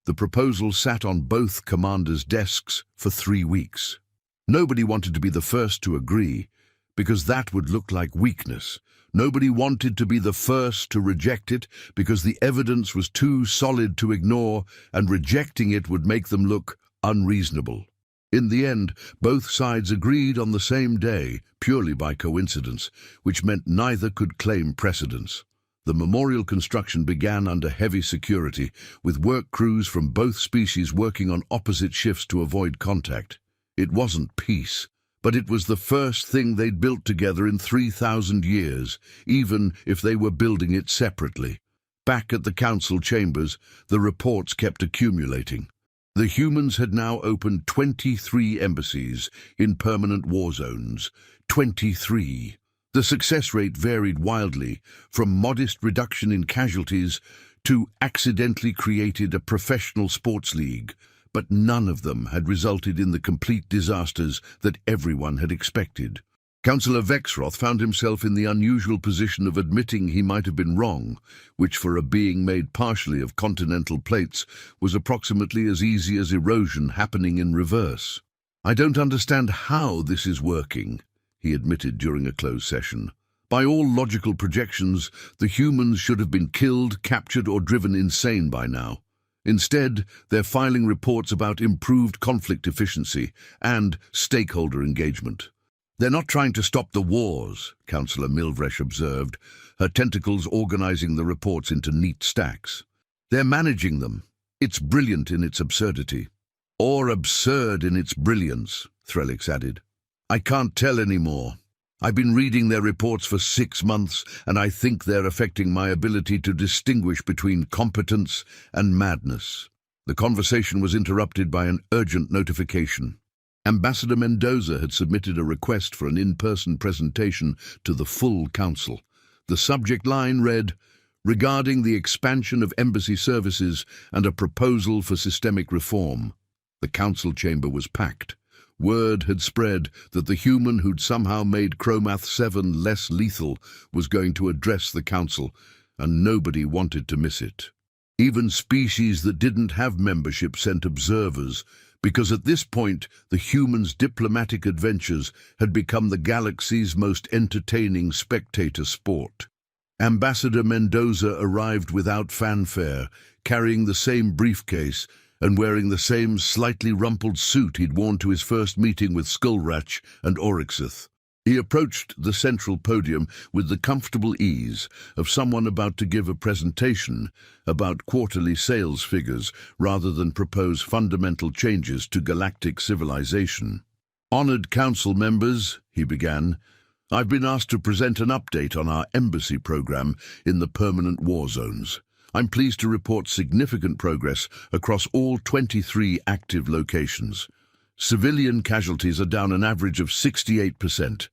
The proposal sat on both commanders' desks for 3 weeks. Nobody wanted to be the first to agree, because that would look like weakness. Nobody wanted to be the first to reject it, because the evidence was too solid to ignore, and rejecting it would make them look unreasonable. In the end, both sides agreed on the same day, purely by coincidence, which meant neither could claim precedence. The memorial construction began under heavy security, with work crews from both species working on opposite shifts to avoid contact. It wasn't peace, but it was the first thing they'd built together in 3,000 years, even if they were building it separately. Back at the council chambers, the reports kept accumulating. The humans had now opened 23 embassies in permanent war zones. 23. The success rate varied wildly, from modest reduction in casualties to accidentally created a professional sports league, but none of them had resulted in the complete disasters that everyone had expected. Councillor Vexroth found himself in the unusual position of admitting he might have been wrong, which for a being made partially of continental plates was approximately as easy as erosion happening in reverse. "I don't understand how this is working," he admitted during a closed session. "By all logical projections, the humans should have been killed, captured, or driven insane by now. Instead, they're filing reports about improved conflict efficiency and stakeholder engagement." "They're not trying to stop the wars," Councillor Milvresh observed, her tentacles organizing the reports into neat stacks. "They're managing them. It's brilliant in its absurdity." "Or absurd in its brilliance," Threlix added. "I can't tell anymore. I've been reading their reports for 6 months, and I think they're affecting my ability to distinguish between competence and madness." The conversation was interrupted by an urgent notification. Ambassador Mendoza had submitted a request for an in-person presentation to the full council. The subject line read, "Regarding the expansion of embassy services and a proposal for systemic reform." The council chamber was packed. Word had spread that the human who'd somehow made Chromath 7 less lethal was going to address the council, and nobody wanted to miss it. Even species that didn't have membership sent observers, because at this point the humans' diplomatic adventures had become the galaxy's most entertaining spectator sport. Ambassador Mendoza arrived without fanfare, carrying the same briefcase and wearing the same slightly rumpled suit he'd worn to his first meeting with Skullratch and Oryxith. He approached the central podium with the comfortable ease of someone about to give a presentation about quarterly sales figures rather than propose fundamental changes to galactic civilization. "Honored council members," he began, "I've been asked to present an update on our embassy program in the permanent war zones. I'm pleased to report significant progress across all 23 active locations. Civilian casualties are down an average of 68%.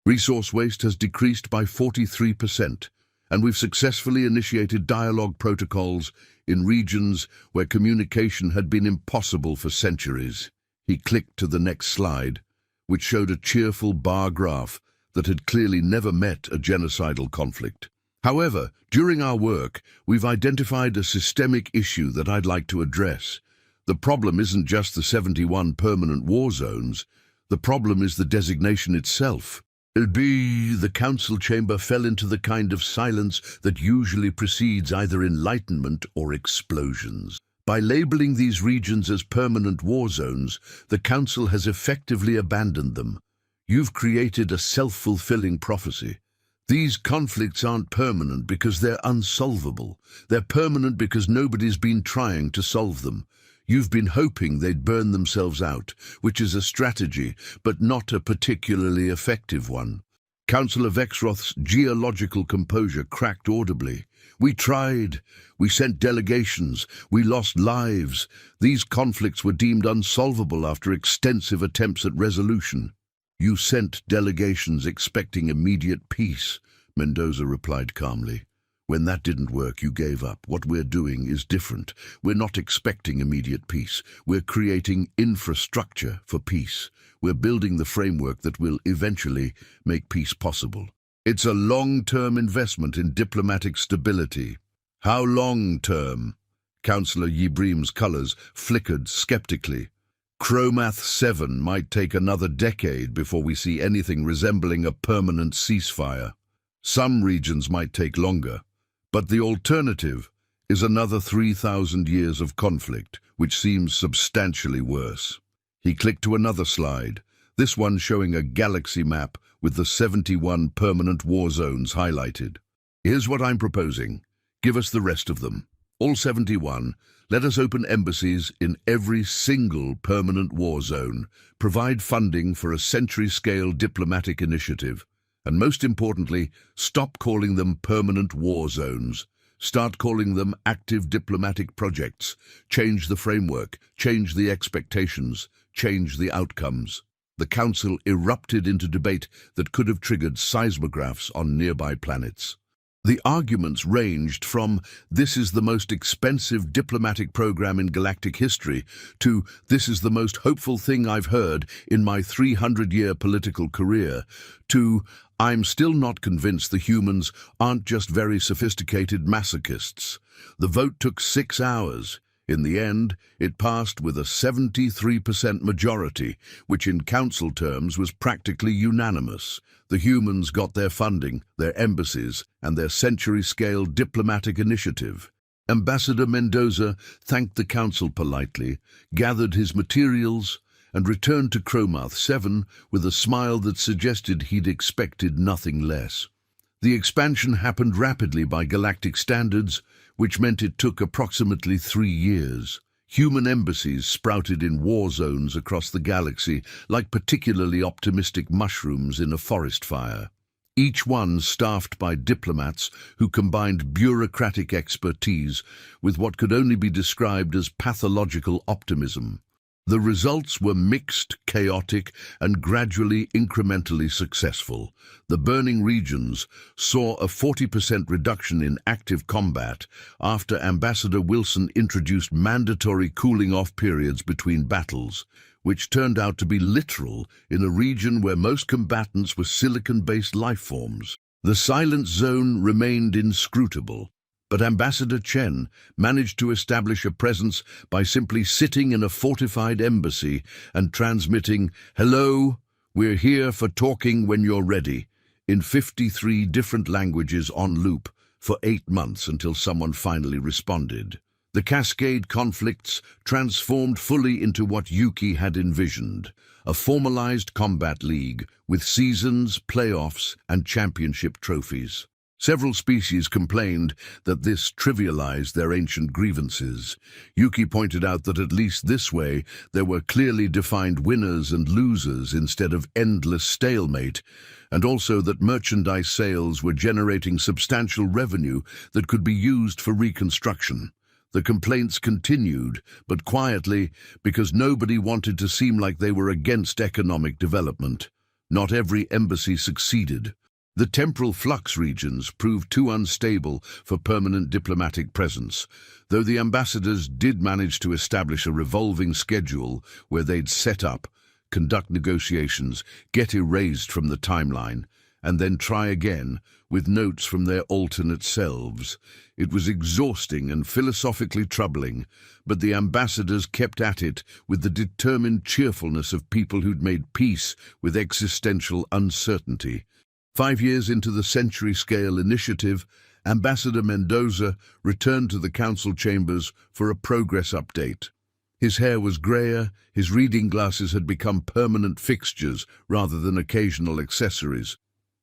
Resource waste has decreased by 43%, and we've successfully initiated dialogue protocols in regions where communication had been impossible for centuries." He clicked to the next slide, which showed a cheerful bar graph that had clearly never met a genocidal conflict. "However, during our work, we've identified a systemic issue that I'd like to address. The problem isn't just the 71 permanent war zones. The problem is the designation itself." The council chamber fell into the kind of silence that usually precedes either enlightenment or explosions. By labeling these regions as permanent war zones, the council has effectively abandoned them. You've created a self-fulfilling prophecy. These conflicts aren't permanent because they're unsolvable. They're permanent because nobody's been trying to solve them. You've been hoping they'd burn themselves out, which is a strategy, but not a particularly effective one. Councillor Vexroth's geological composure cracked audibly. "We tried. We sent delegations. We lost lives. These conflicts were deemed unsolvable after extensive attempts at resolution." "You sent delegations expecting immediate peace," Mendoza replied calmly. "When that didn't work, you gave up. What we're doing is different. We're not expecting immediate peace. We're creating infrastructure for peace. We're building the framework that will eventually make peace possible. It's a long-term investment in diplomatic stability." "How long-term?" Councillor Yibreem's colours flickered skeptically. "Chromath 7 might take another decade before we see anything resembling a permanent ceasefire. Some regions might take longer. But the alternative is another 3,000 years of conflict, which seems substantially worse." He clicked to another slide, this one showing a galaxy map with the 71 permanent war zones highlighted. "Here's what I'm proposing. Give us the rest of them. All 71. Let us open embassies in every single permanent war zone, provide funding for a century-scale diplomatic initiative, and most importantly, stop calling them permanent war zones. Start calling them active diplomatic projects. Change the framework, change the expectations, change the outcomes." The council erupted into debate that could have triggered seismographs on nearby planets. The arguments ranged from "this is the most expensive diplomatic program in galactic history" to "this is the most hopeful thing I've heard in my 300-year political career" to "I'm still not convinced the humans aren't just very sophisticated masochists." The vote took 6 hours. In the end, it passed with a 73% majority, which in council terms was practically unanimous. The humans got their funding, their embassies, and their century-scale diplomatic initiative. Ambassador Mendoza thanked the council politely, gathered his materials, and returned to Chromath 7 with a smile that suggested he'd expected nothing less. The expansion happened rapidly by galactic standards, which meant it took approximately 3 years. Human embassies sprouted in war zones across the galaxy like particularly optimistic mushrooms in a forest fire. Each one staffed by diplomats who combined bureaucratic expertise with what could only be described as pathological optimism. The results were mixed, chaotic, and gradually incrementally successful. The burning regions saw a 40% reduction in active combat after Ambassador Wilson introduced mandatory cooling-off periods between battles, which turned out to be literal in a region where most combatants were silicon-based life forms. The silent zone remained inscrutable. But Ambassador Chen managed to establish a presence by simply sitting in a fortified embassy and transmitting, "Hello, we're here for talking when you're ready," in 53 different languages on loop, for 8 months until someone finally responded. The Cascade conflicts transformed fully into what Yuki had envisioned, a formalized combat league with seasons, playoffs, and championship trophies. Several species complained that this trivialized their ancient grievances. Yuki pointed out that at least this way there were clearly defined winners and losers instead of endless stalemate, and also that merchandise sales were generating substantial revenue that could be used for reconstruction. The complaints continued, but quietly, because nobody wanted to seem like they were against economic development. Not every embassy succeeded. The temporal flux regions proved too unstable for permanent diplomatic presence, though the ambassadors did manage to establish a revolving schedule where they'd set up, conduct negotiations, get erased from the timeline, and then try again with notes from their alternate selves. It was exhausting and philosophically troubling, but the ambassadors kept at it with the determined cheerfulness of people who'd made peace with existential uncertainty. 5 years into the century-scale initiative, Ambassador Mendoza returned to the council chambers for a progress update. His hair was grayer, his reading glasses had become permanent fixtures rather than occasional accessories,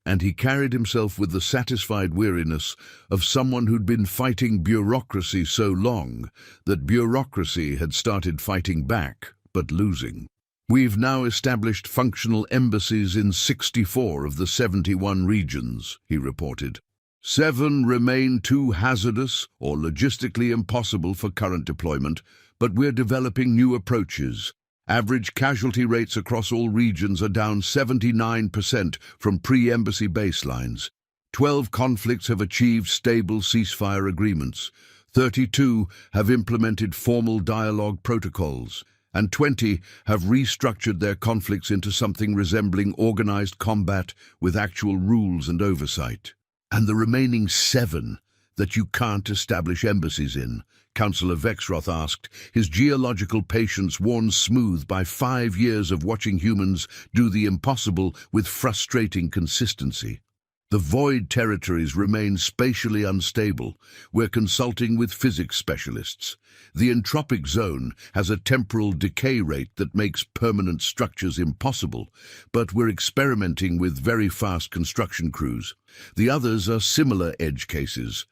and he carried himself with the satisfied weariness of someone who'd been fighting bureaucracy so long that bureaucracy had started fighting back, but losing. We've now established functional embassies in 64 of the 71 regions, he reported. 7 remain too hazardous or logistically impossible for current deployment, but we're developing new approaches. Average casualty rates across all regions are down 79% from pre-embassy baselines. 12 conflicts have achieved stable ceasefire agreements. 32 have implemented formal dialogue protocols, and 20 have restructured their conflicts into something resembling organized combat with actual rules and oversight. And the remaining 7 that you can't establish embassies in, Councillor Vexroth asked, his geological patience worn smooth by 5 years of watching humans do the impossible with frustrating consistency. The void territories remain spatially unstable. We're consulting with physics specialists. The entropic zone has a temporal decay rate that makes permanent structures impossible, but we're experimenting with very fast construction crews. The others are similar edge cases.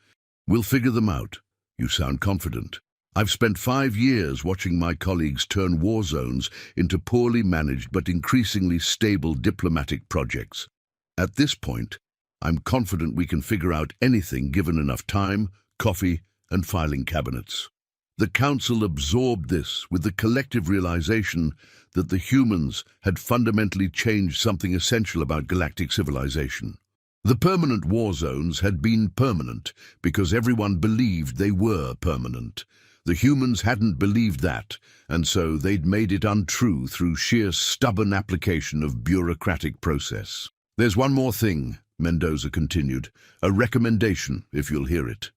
We'll figure them out. You sound confident. I've spent 5 years watching my colleagues turn war zones into poorly managed but increasingly stable diplomatic projects. At this point, I'm confident we can figure out anything given enough time, coffee, and filing cabinets. The Council absorbed this with the collective realization that the humans had fundamentally changed something essential about galactic civilization. The permanent war zones had been permanent because everyone believed they were permanent. The humans hadn't believed that, and so they'd made it untrue through sheer stubborn application of bureaucratic process. There's one more thing, Mendoza continued, a recommendation, if you'll hear it.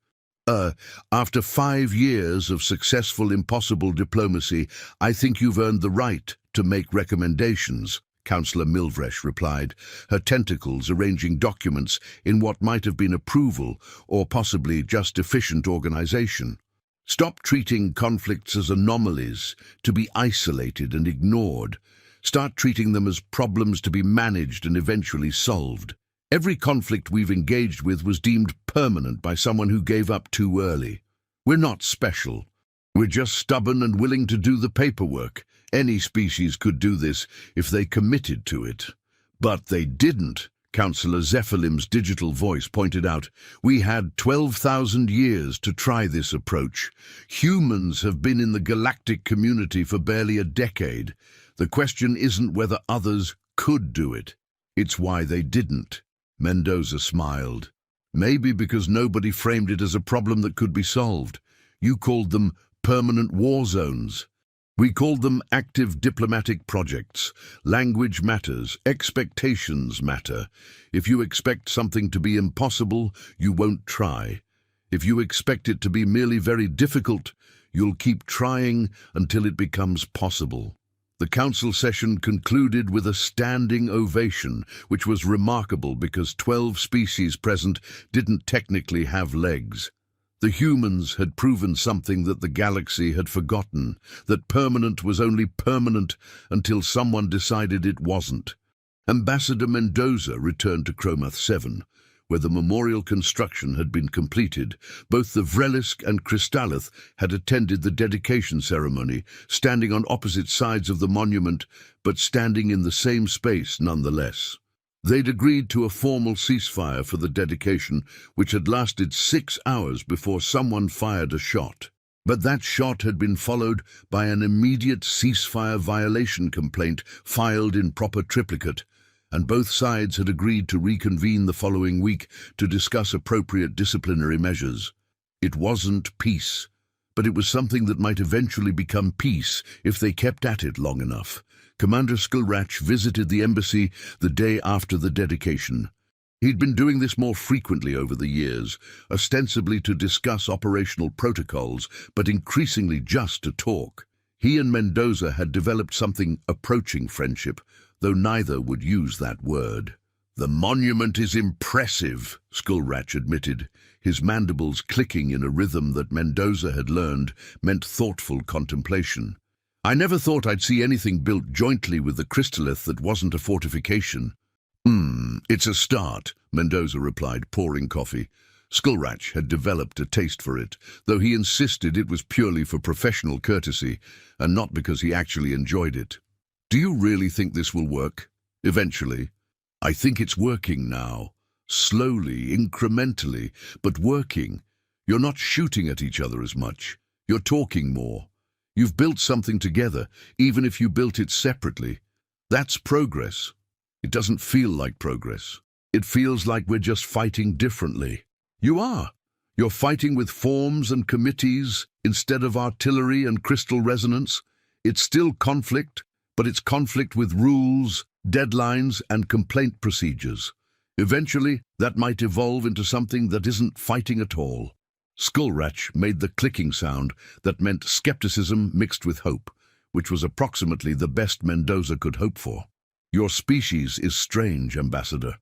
After 5 years of successful impossible diplomacy, I think you've earned the right to make recommendations, Councillor Milvresh replied, her tentacles arranging documents in what might have been approval or possibly just efficient organization. Stop treating conflicts as anomalies, to be isolated and ignored. Start treating them as problems to be managed and eventually solved. Every conflict we've engaged with was deemed permanent by someone who gave up too early. We're not special. We're just stubborn and willing to do the paperwork. Any species could do this if they committed to it. But they didn't, Councillor Zephylim's digital voice pointed out. We had 12,000 years to try this approach. Humans have been in the galactic community for barely a decade. The question isn't whether others could do it. It's why they didn't. Mendoza smiled. Maybe because nobody framed it as a problem that could be solved. You called them permanent war zones. We called them active diplomatic projects. Language matters, expectations matter. If you expect something to be impossible, you won't try. If you expect it to be merely very difficult, you'll keep trying until it becomes possible. The council session concluded with a standing ovation, which was remarkable because 12 species present didn't technically have legs. The humans had proven something that the galaxy had forgotten, that permanent was only permanent until someone decided it wasn't. Ambassador Mendoza returned to Chromath 7, where the memorial construction had been completed. Both the Vrelisk and Kristallith had attended the dedication ceremony, standing on opposite sides of the monument, but standing in the same space nonetheless. They'd agreed to a formal ceasefire for the dedication, which had lasted 6 hours before someone fired a shot. But that shot had been followed by an immediate ceasefire violation complaint filed in proper triplicate, and both sides had agreed to reconvene the following week to discuss appropriate disciplinary measures. It wasn't peace, but it was something that might eventually become peace if they kept at it long enough. Commander Skulratch visited the embassy the day after the dedication. He'd been doing this more frequently over the years, ostensibly to discuss operational protocols, but increasingly just to talk. He and Mendoza had developed something approaching friendship, though neither would use that word. "The monument is impressive," Skulratch admitted, his mandibles clicking in a rhythm that Mendoza had learned meant thoughtful contemplation. "I never thought I'd see anything built jointly with the Crystallith that wasn't a fortification." It's a start," Mendoza replied, pouring coffee. Skulratch had developed a taste for it, though he insisted it was purely for professional courtesy, and not because he actually enjoyed it. "Do you really think this will work? Eventually?" "I think it's working now. Slowly, incrementally, but working. You're not shooting at each other as much. You're talking more. You've built something together, even if you built it separately. That's progress. It doesn't feel like progress. It feels like we're just fighting differently." "You are. You're fighting with forms and committees instead of artillery and crystal resonance. It's still conflict, but it's conflict with rules, deadlines, and complaint procedures. Eventually, that might evolve into something that isn't fighting at all." Skulratch made the clicking sound that meant skepticism mixed with hope, which was approximately the best Mendoza could hope for. "Your species is strange, Ambassador.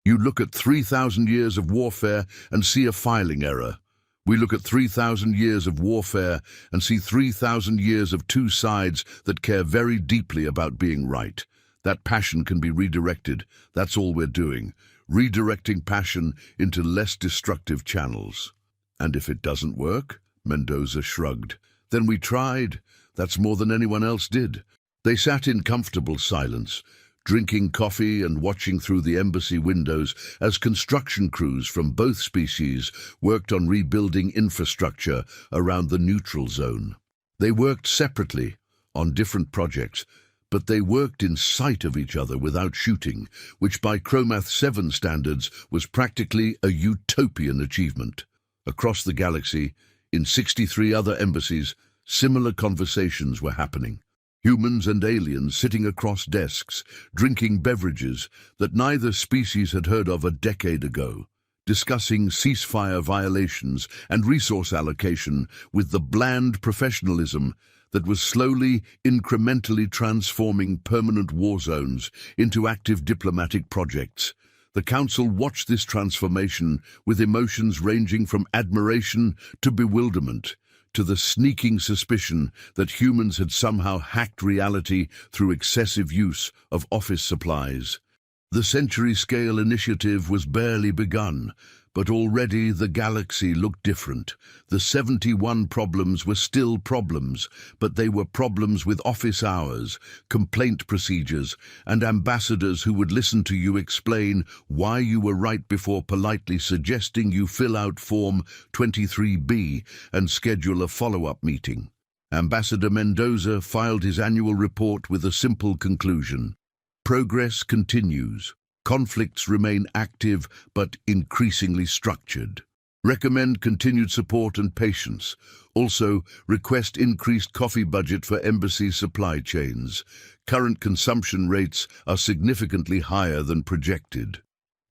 You look at 3,000 years of warfare and see a filing error. We look at 3,000 years of warfare and see 3,000 years of two sides that care very deeply about being right. That passion can be redirected. That's all we're doing. Redirecting passion into less destructive channels." "And if it doesn't work?" Mendoza shrugged. "Then we tried. That's more than anyone else did." They sat in comfortable silence, drinking coffee and watching through the embassy windows as construction crews from both species worked on rebuilding infrastructure around the neutral zone. They worked separately on different projects, but they worked in sight of each other without shooting, which by Chromath 7 standards was practically a utopian achievement. Across the galaxy, in 63 other embassies, similar conversations were happening. Humans and aliens sitting across desks, drinking beverages that neither species had heard of a decade ago, discussing ceasefire violations and resource allocation with the bland professionalism that was slowly, incrementally transforming permanent war zones into active diplomatic projects. The Council watched this transformation with emotions ranging from admiration to bewilderment, to the sneaking suspicion that humans had somehow hacked reality through excessive use of office supplies. The century-scale initiative was barely begun, but already the galaxy looked different. The 71 problems were still problems, but they were problems with office hours, complaint procedures, and ambassadors who would listen to you explain why you were right before politely suggesting you fill out Form 23B and schedule a follow-up meeting. Ambassador Mendoza filed his annual report with a simple conclusion. Progress continues. Conflicts remain active but increasingly structured. Recommend continued support and patience. Also, request increased coffee budget for embassy supply chains. Current consumption rates are significantly higher than projected.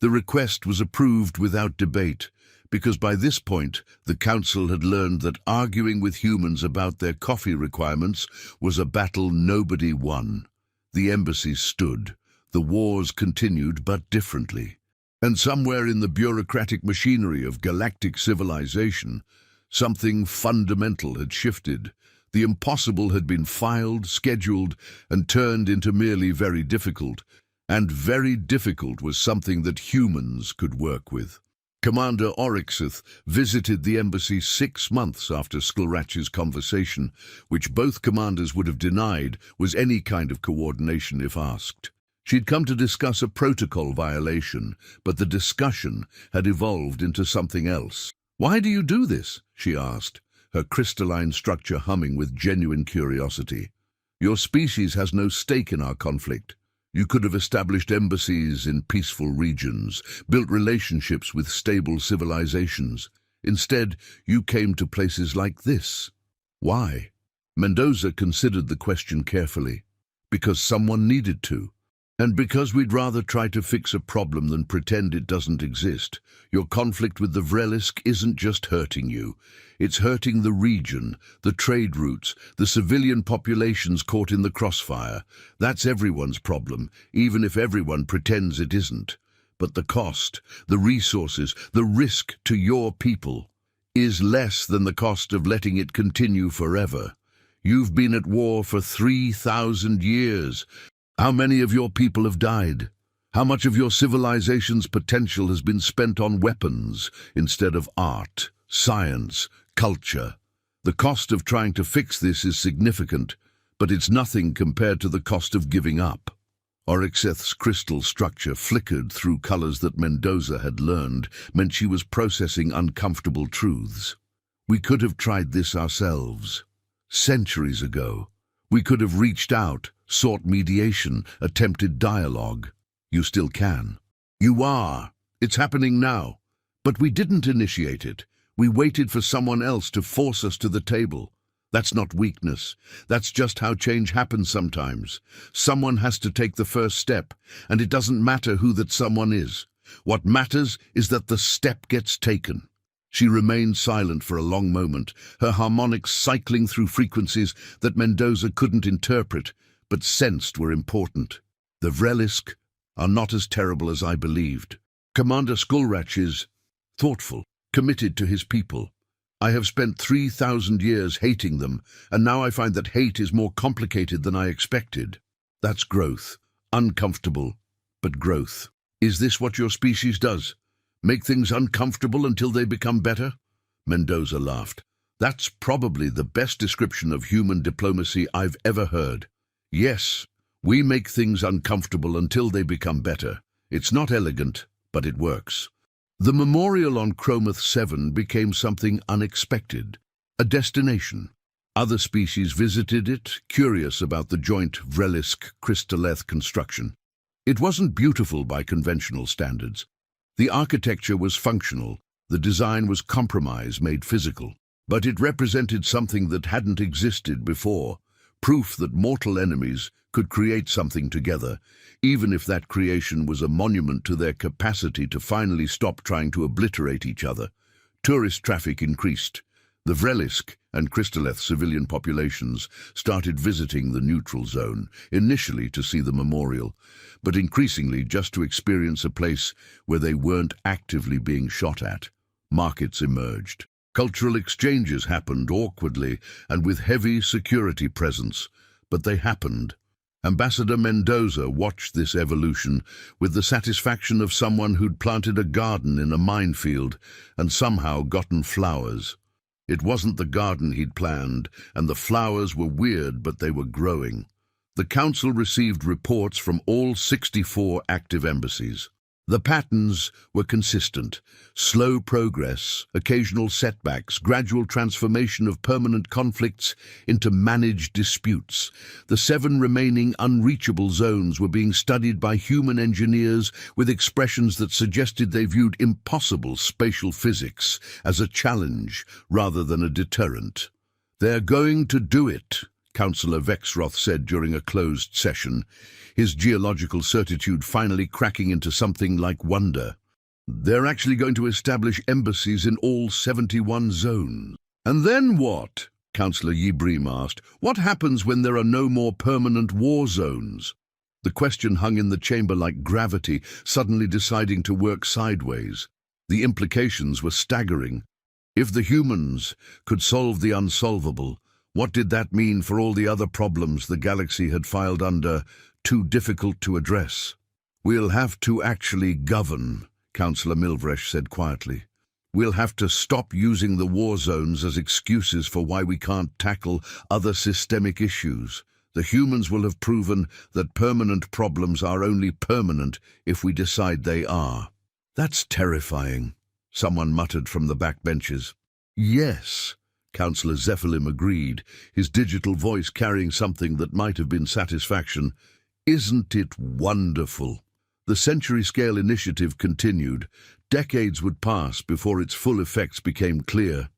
The request was approved without debate. because by this point the Council had learned that arguing with humans about their coffee requirements was a battle nobody won. The embassies stood. The wars continued, but differently. And somewhere in the bureaucratic machinery of galactic civilization, something fundamental had shifted. The impossible had been filed, scheduled, and turned into merely very difficult. And very difficult was something that humans could work with. Commander Oryxith visited the embassy 6 months after Skullratch's conversation, which both commanders would have denied was any kind of coordination if asked. She'd come to discuss a protocol violation, but the discussion had evolved into something else. "Why do you do this?" she asked, her crystalline structure humming with genuine curiosity. "Your species has no stake in our conflict. You could have established embassies in peaceful regions, built relationships with stable civilizations. Instead, you came to places like this. Why?" Mendoza considered the question carefully. "Because someone needed to. And because we'd rather try to fix a problem than pretend it doesn't exist. Your conflict with the Vrelisk isn't just hurting you. It's hurting the region, the trade routes, the civilian populations caught in the crossfire. That's everyone's problem, even if everyone pretends it isn't. But the cost, the resources, the risk to your people is less than the cost of letting it continue forever. You've been at war for 3,000 years. How many of your people have died? How much of your civilization's potential has been spent on weapons instead of art, science, culture? The cost of trying to fix this is significant, but it's nothing compared to the cost of giving up." Oryxeth's crystal structure flickered through colors that Mendoza had learned, meant she was processing uncomfortable truths. "We could have tried this ourselves. Centuries ago. We could have reached out, sought mediation, attempted dialogue. You still can. You are. It's happening now. But we didn't initiate it. We waited for someone else to force us to the table. That's not weakness. That's just how change happens sometimes. Someone has to take the first step, and it doesn't matter who that someone is. What matters is that the step gets taken." She remained silent for a long moment, her harmonics cycling through frequencies that Mendoza couldn't interpret, but sensed were important. "The Vrelisk are not as terrible as I believed. Commander Skullratch is thoughtful, committed to his people. I have spent 3,000 years hating them, and now I find that hate is more complicated than I expected. That's growth. Uncomfortable, but growth. Is this what your species does? Make things uncomfortable until they become better?" Mendoza laughed. "That's probably the best description of human diplomacy I've ever heard. Yes, we make things uncomfortable until they become better. It's not elegant, but it works." The memorial on Chromath 7 became something unexpected, a destination. Other species visited it, curious about the joint Vrelisk-Crystalleth construction. It wasn't beautiful by conventional standards. The architecture was functional, the design was compromise made physical, but it represented something that hadn't existed before, proof that mortal enemies could create something together, even if that creation was a monument to their capacity to finally stop trying to obliterate each other. Tourist traffic increased. The Vrelisk and Crystalleth civilian populations started visiting the neutral zone, initially to see the memorial, but increasingly just to experience a place where they weren't actively being shot at. Markets emerged. Cultural exchanges happened awkwardly and with heavy security presence, but they happened. Ambassador Mendoza watched this evolution with the satisfaction of someone who'd planted a garden in a minefield and somehow gotten flowers. It wasn't the garden he'd planned, and the flowers were weird, but they were growing. The Council received reports from all 64 active embassies. The patterns were consistent: slow progress, occasional setbacks, gradual transformation of permanent conflicts into managed disputes. The 7 remaining unreachable zones were being studied by human engineers with expressions that suggested they viewed impossible spatial physics as a challenge rather than a deterrent. "They're going to do it," Councillor Vexroth said during a closed session, his geological certitude finally cracking into something like wonder. They're actually going to establish embassies in all 71 zones. And then what? Councillor Yibrim asked. What happens when there are no more permanent war zones? The question hung in the chamber like gravity, suddenly deciding to work sideways. The implications were staggering. If the humans could solve the unsolvable, what did that mean for all the other problems the galaxy had filed under too difficult to address? We'll have to actually govern, Councillor Milvresh said quietly. We'll have to stop using the war zones as excuses for why we can't tackle other systemic issues. The humans will have proven that permanent problems are only permanent if we decide they are. That's terrifying, someone muttered from the backbenches. Yes, Councillor Zephylim agreed, his digital voice carrying something that might have been satisfaction. Isn't it wonderful? The century-scale initiative continued. Decades would pass before its full effects became clear.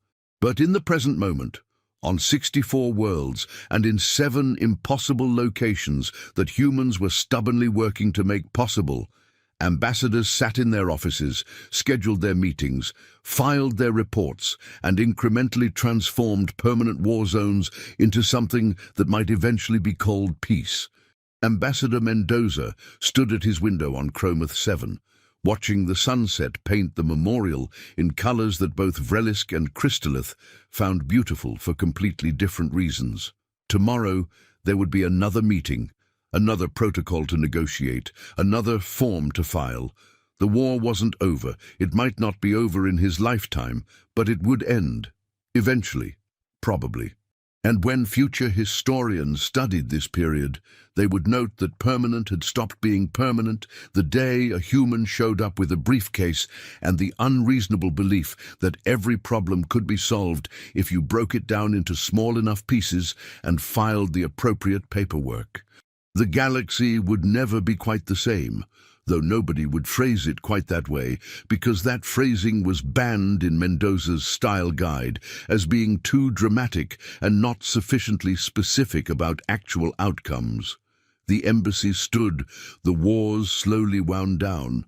But in the present moment, on 64 worlds and in 7 impossible locations that humans were stubbornly working to make possible, ambassadors sat in their offices, scheduled their meetings, filed their reports, and incrementally transformed permanent war zones into something that might eventually be called peace. Ambassador Mendoza stood at his window on Chromath 7, watching the sunset paint the memorial in colors that both Vrelisk and Crystallith found beautiful for completely different reasons. Tomorrow, there would be another meeting, another protocol to negotiate, another form to file. The war wasn't over. It might not be over in his lifetime, but it would end. Eventually. Probably. And when future historians studied this period, they would note that permanent had stopped being permanent the day a human showed up with a briefcase and the unreasonable belief that every problem could be solved if you broke it down into small enough pieces and filed the appropriate paperwork. The galaxy would never be quite the same, though nobody would phrase it quite that way, because that phrasing was banned in Mendoza's style guide as being too dramatic and not sufficiently specific about actual outcomes. The embassy stood, the wars slowly wound down,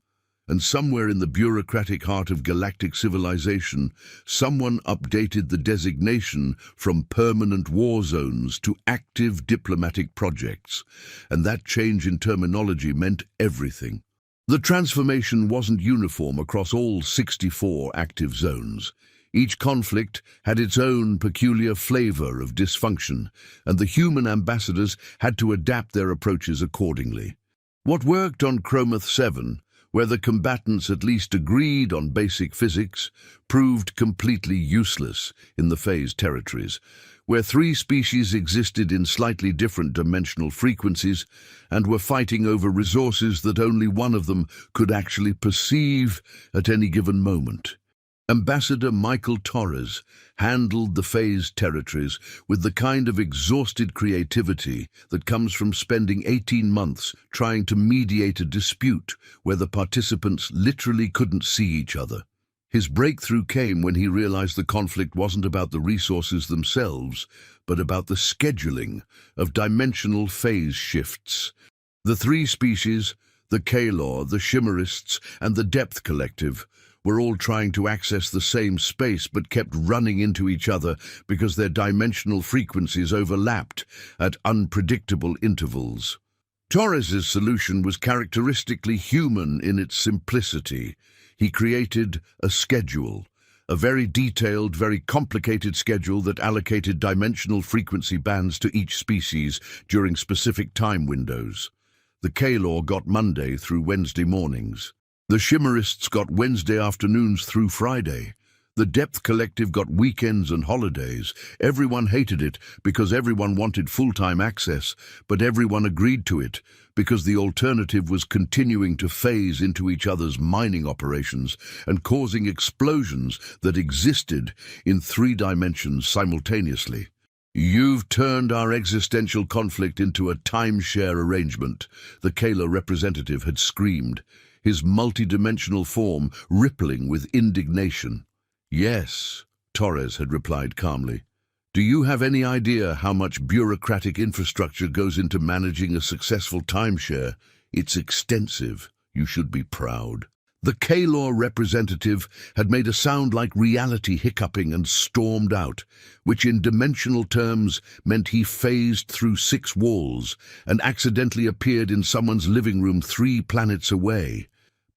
and somewhere in the bureaucratic heart of galactic civilization, someone updated the designation from permanent war zones to active diplomatic projects, and that change in terminology meant everything. The transformation wasn't uniform across all 64 active zones. Each conflict had its own peculiar flavor of dysfunction, and the human ambassadors had to adapt their approaches accordingly. What worked on Chromath 7, where the combatants at least agreed on basic physics, proved completely useless in the phase territories, where 3 species existed in slightly different dimensional frequencies and were fighting over resources that only one of them could actually perceive at any given moment. Ambassador Michael Torres handled the phase territories with the kind of exhausted creativity that comes from spending 18 months trying to mediate a dispute where the participants literally couldn't see each other. His breakthrough came when he realized the conflict wasn't about the resources themselves, but about the scheduling of dimensional phase shifts. The 3 species, the Kalor, the Shimmerists, and the Depth Collective, were all trying to access the same space but kept running into each other because their dimensional frequencies overlapped at unpredictable intervals. Torres's solution was characteristically human in its simplicity. He created a schedule, a very detailed, very complicated schedule that allocated dimensional frequency bands to each species during specific time windows. The Kalor got Monday through Wednesday mornings. The Shimmerists got Wednesday afternoons through Friday. The Depth Collective got weekends and holidays. Everyone hated it because everyone wanted full-time access, but everyone agreed to it because the alternative was continuing to phase into each other's mining operations and causing explosions that existed in 3 dimensions simultaneously. "You've turned our existential conflict into a timeshare arrangement," the Kayla representative had screamed, his multidimensional form rippling with indignation. "Yes," Torres had replied calmly. "Do you have any idea how much bureaucratic infrastructure goes into managing a successful timeshare? It's extensive. You should be proud." The K-Law representative had made a sound like reality hiccuping and stormed out, which in dimensional terms meant he phased through 6 walls and accidentally appeared in someone's living room 3 planets away.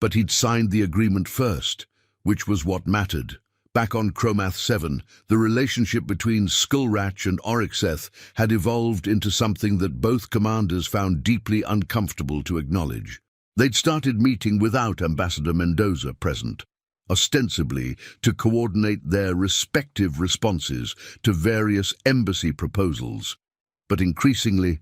But he'd signed the agreement first, which was what mattered. Back on Chromath 7, the relationship between Skullratch and Oryxeth had evolved into something that both commanders found deeply uncomfortable to acknowledge. They'd started meeting without Ambassador Mendoza present, ostensibly to coordinate their respective responses to various embassy proposals, but increasingly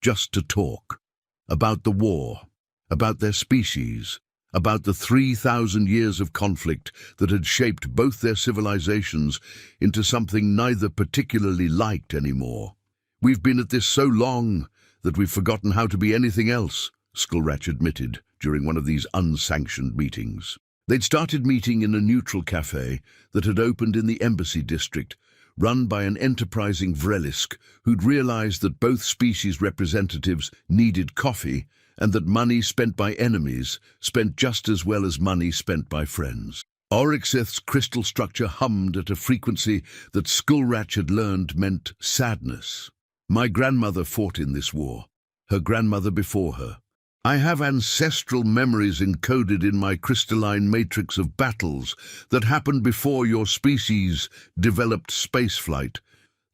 just to talk about the war, about their species, about the 3,000 years of conflict that had shaped both their civilizations into something neither particularly liked anymore. "We've been at this so long that we've forgotten how to be anything else," Skullratch admitted during one of these unsanctioned meetings. They'd started meeting in a neutral cafe that had opened in the Embassy district, run by an enterprising Vrelisk who'd realized that both species representatives needed coffee and that money spent by enemies spent just as well as money spent by friends. Oryxeth's crystal structure hummed at a frequency that Skullratch had learned meant sadness. "My grandmother fought in this war, her grandmother before her. I have ancestral memories encoded in my crystalline matrix of battles that happened before your species developed spaceflight.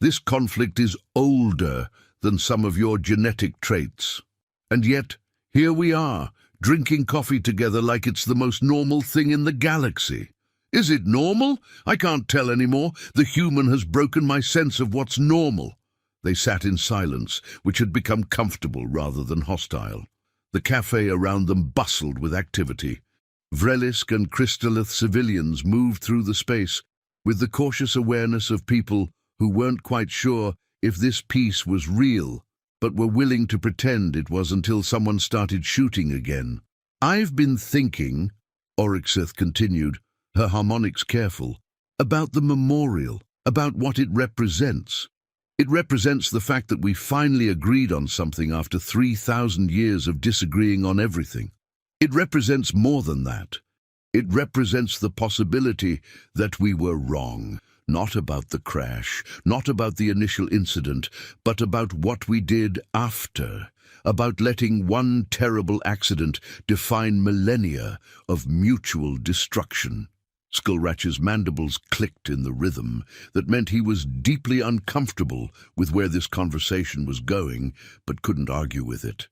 This conflict is older than some of your genetic traits. And yet, here we are, drinking coffee together like it's the most normal thing in the galaxy. Is it normal? I can't tell anymore. The human has broken my sense of what's normal." They sat in silence, which had become comfortable rather than hostile. The cafe around them bustled with activity. Vrelisk and Crystallith civilians moved through the space with the cautious awareness of people who weren't quite sure if this peace was real, but were willing to pretend it was until someone started shooting again. "I've been thinking," Oryxeth continued, her harmonics careful, "about the memorial, about what it represents. It represents the fact that we finally agreed on something after 3,000 years of disagreeing on everything. It represents more than that. It represents the possibility that we were wrong, not about the crash, not about the initial incident, but about what we did after, about letting one terrible accident define millennia of mutual destruction." Skullratch's mandibles clicked in the rhythm that meant he was deeply uncomfortable with where this conversation was going, but couldn't argue with it.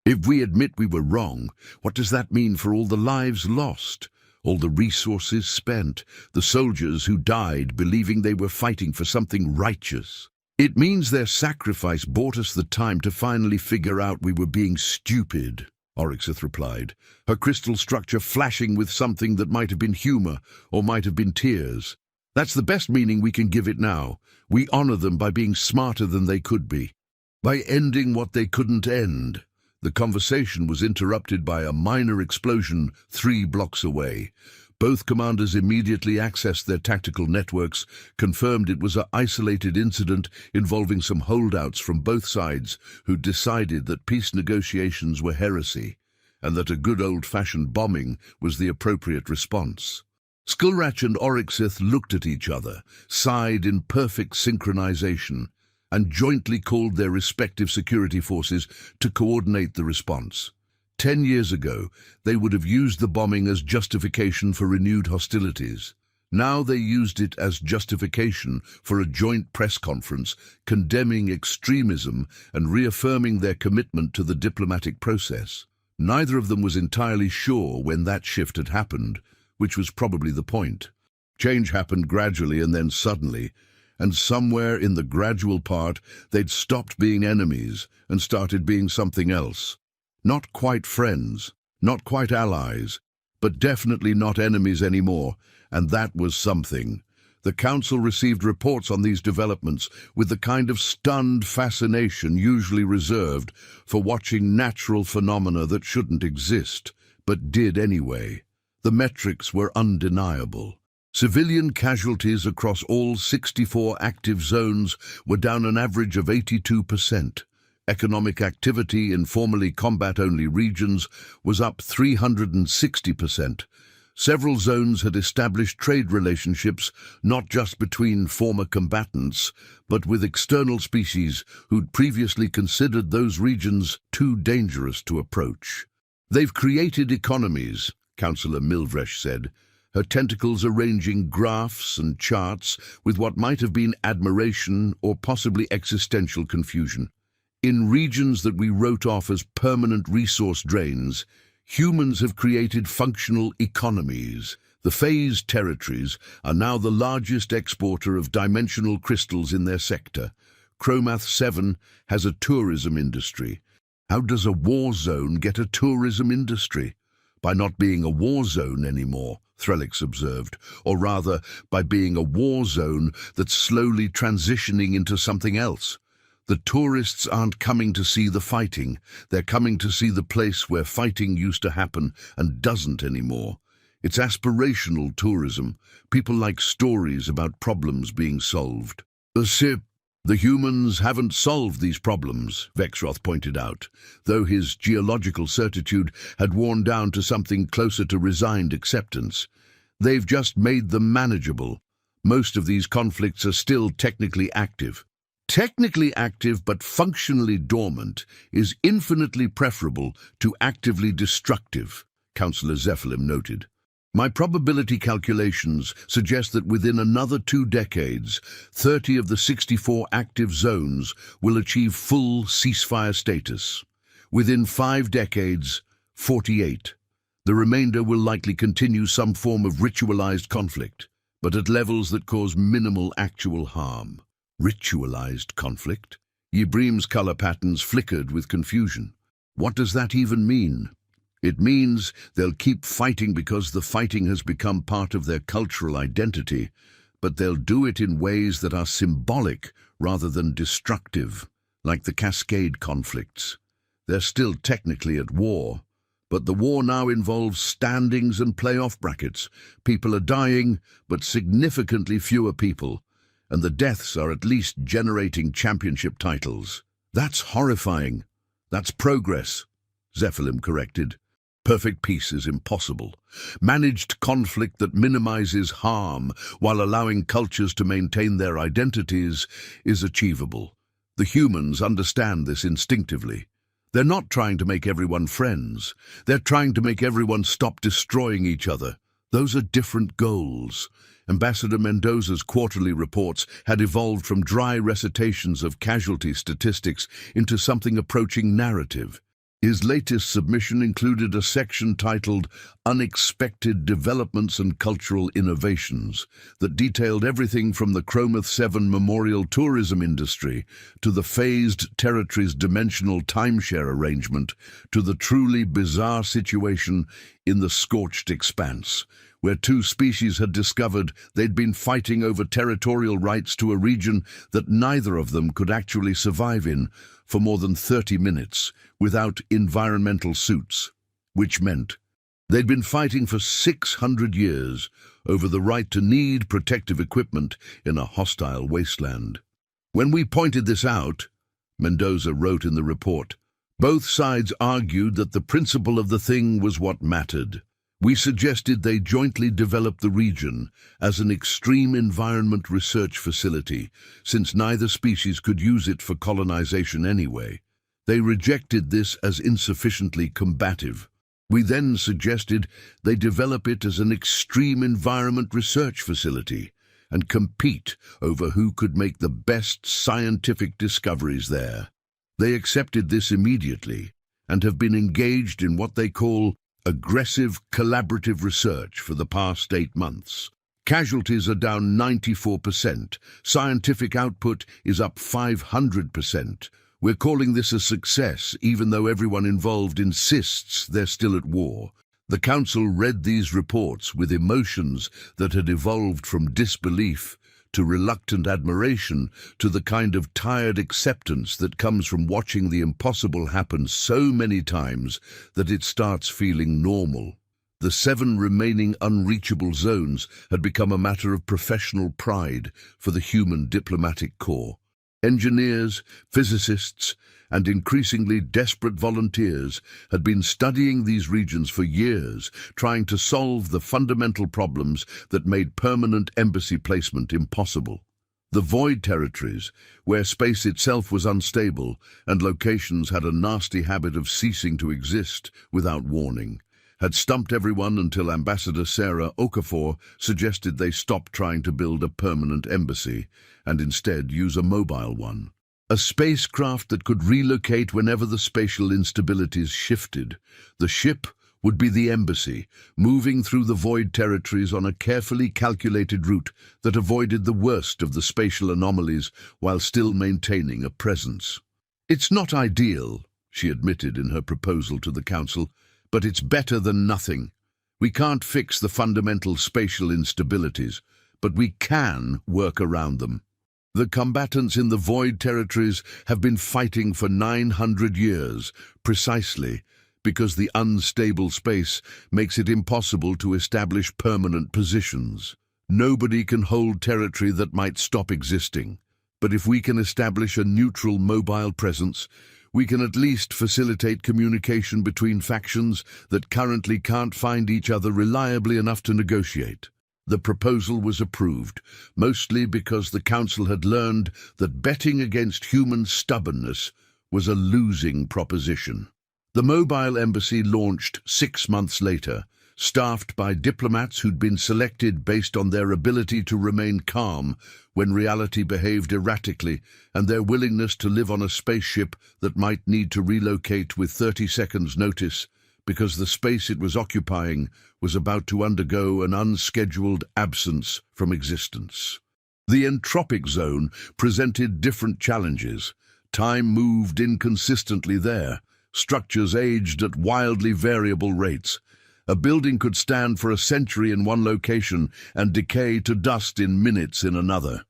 "If we admit we were wrong, what does that mean for all the lives lost, all the resources spent, the soldiers who died believing they were fighting for something righteous? It means their sacrifice bought us the time to finally figure out we were being stupid," Oryxeth replied, her crystal structure flashing with something that might have been humor or might have been tears. "That's the best meaning we can give it now. We honor them by being smarter than they could be, by ending what they couldn't end." The conversation was interrupted by a minor explosion 3 blocks away. Both commanders immediately accessed their tactical networks, confirmed it was an isolated incident involving some holdouts from both sides who decided that peace negotiations were heresy, and that a good old-fashioned bombing was the appropriate response. Skullratch and Oryxeth looked at each other, sighed in perfect synchronization, and jointly called their respective security forces to coordinate the response. 10 years ago, they would have used the bombing as justification for renewed hostilities. Now they used it as justification for a joint press conference condemning extremism and reaffirming their commitment to the diplomatic process. Neither of them was entirely sure when that shift had happened, which was probably the point. Change happened gradually and then suddenly, and somewhere in the gradual part, they'd stopped being enemies and started being something else. Not quite friends, not quite allies, but definitely not enemies anymore, and that was something. The Council received reports on these developments with the kind of stunned fascination usually reserved for watching natural phenomena that shouldn't exist, but did anyway. The metrics were undeniable. Civilian casualties across all 64 active zones were down an average of 82%. Economic activity in formerly combat-only regions was up 360%. Several zones had established trade relationships not just between former combatants, but with external species who'd previously considered those regions too dangerous to approach. They've created economies, Councillor Milvresh said, her tentacles arranging graphs and charts with what might have been admiration or possibly existential confusion. In regions that we wrote off as permanent resource drains, humans have created functional economies. The phased territories are now the largest exporter of dimensional crystals in their sector. Chromath 7 has a tourism industry. How does a war zone get a tourism industry? By not being a war zone anymore, Threlix observed, or rather by being a war zone that's slowly transitioning into something else. The tourists aren't coming to see the fighting, they're coming to see the place where fighting used to happen and doesn't anymore. It's aspirational tourism. People like stories about problems being solved. The humans haven't solved these problems, Vexroth pointed out, though his geological certitude had worn down to something closer to resigned acceptance. They've just made them manageable. Most of these conflicts are still technically active. Technically active but functionally dormant is infinitely preferable to actively destructive, Councillor Zephylim noted. My probability calculations suggest that within another 2 decades, 30 of the 64 active zones will achieve full ceasefire status. Within 5 decades, 48. The remainder will likely continue some form of ritualized conflict, but at levels that cause minimal actual harm. Ritualized conflict? Yibrim's color patterns flickered with confusion. What does that even mean? It means they'll keep fighting because the fighting has become part of their cultural identity, but they'll do it in ways that are symbolic rather than destructive, like the Cascade conflicts. They're still technically at war, but the war now involves standings and playoff brackets. People are dying, but significantly fewer people, and the deaths are at least generating championship titles. That's horrifying. That's progress, Zephylim corrected. Perfect peace is impossible. Managed conflict that minimizes harm while allowing cultures to maintain their identities is achievable. The humans understand this instinctively. They're not trying to make everyone friends. They're trying to make everyone stop destroying each other. Those are different goals. Ambassador Mendoza's quarterly reports had evolved from dry recitations of casualty statistics into something approaching narrative. His latest submission included a section titled Unexpected Developments and Cultural Innovations that detailed everything from the Chromath 7 memorial tourism industry to the phased territories dimensional timeshare arrangement to the truly bizarre situation in the Scorched Expanse, where 2 species had discovered they'd been fighting over territorial rights to a region that neither of them could actually survive in for more than 30 minutes without environmental suits, which meant they'd been fighting for 600 years over the right to need protective equipment in a hostile wasteland. When we pointed this out, Mendoza wrote in the report, both sides argued that the principle of the thing was what mattered. We suggested they jointly develop the region as an extreme environment research facility, since neither species could use it for colonization anyway. They rejected this as insufficiently combative. We then suggested they develop it as an extreme environment research facility and compete over who could make the best scientific discoveries there. They accepted this immediately and have been engaged in what they call aggressive collaborative research for the past 8 months. Casualties are down 94%. Scientific output is up 500%. We're calling this a success, even though everyone involved insists they're still at war. The Council read these reports with emotions that had evolved from disbelief to reluctant admiration to the kind of tired acceptance that comes from watching the impossible happen so many times that it starts feeling normal. The 7 remaining unreachable zones had become a matter of professional pride for the human diplomatic corps. Engineers, physicists, and increasingly desperate volunteers had been studying these regions for years, trying to solve the fundamental problems that made permanent embassy placement impossible. The void territories, where space itself was unstable and locations had a nasty habit of ceasing to exist without warning, had stumped everyone until Ambassador Sarah Okafor suggested they stop trying to build a permanent embassy and instead use a mobile one. A spacecraft that could relocate whenever the spatial instabilities shifted. The ship would be the embassy, moving through the void territories on a carefully calculated route that avoided the worst of the spatial anomalies while still maintaining a presence. "It's not ideal," she admitted in her proposal to the Council, "but it's better than nothing. We can't fix the fundamental spatial instabilities, but we can work around them." The combatants in the void territories have been fighting for 900 years, precisely because the unstable space makes it impossible to establish permanent positions. Nobody can hold territory that might stop existing, but if we can establish a neutral mobile presence, we can at least facilitate communication between factions that currently can't find each other reliably enough to negotiate. The proposal was approved, mostly because the Council had learned that betting against human stubbornness was a losing proposition. The mobile embassy launched 6 months later, staffed by diplomats who'd been selected based on their ability to remain calm when reality behaved erratically and their willingness to live on a spaceship that might need to relocate with 30 seconds notice because the space it was occupying was about to undergo an unscheduled absence from existence. The entropic zone presented different challenges. Time moved inconsistently there. Structures aged at wildly variable rates. A building could stand for a century in one location and decay to dust in minutes in another.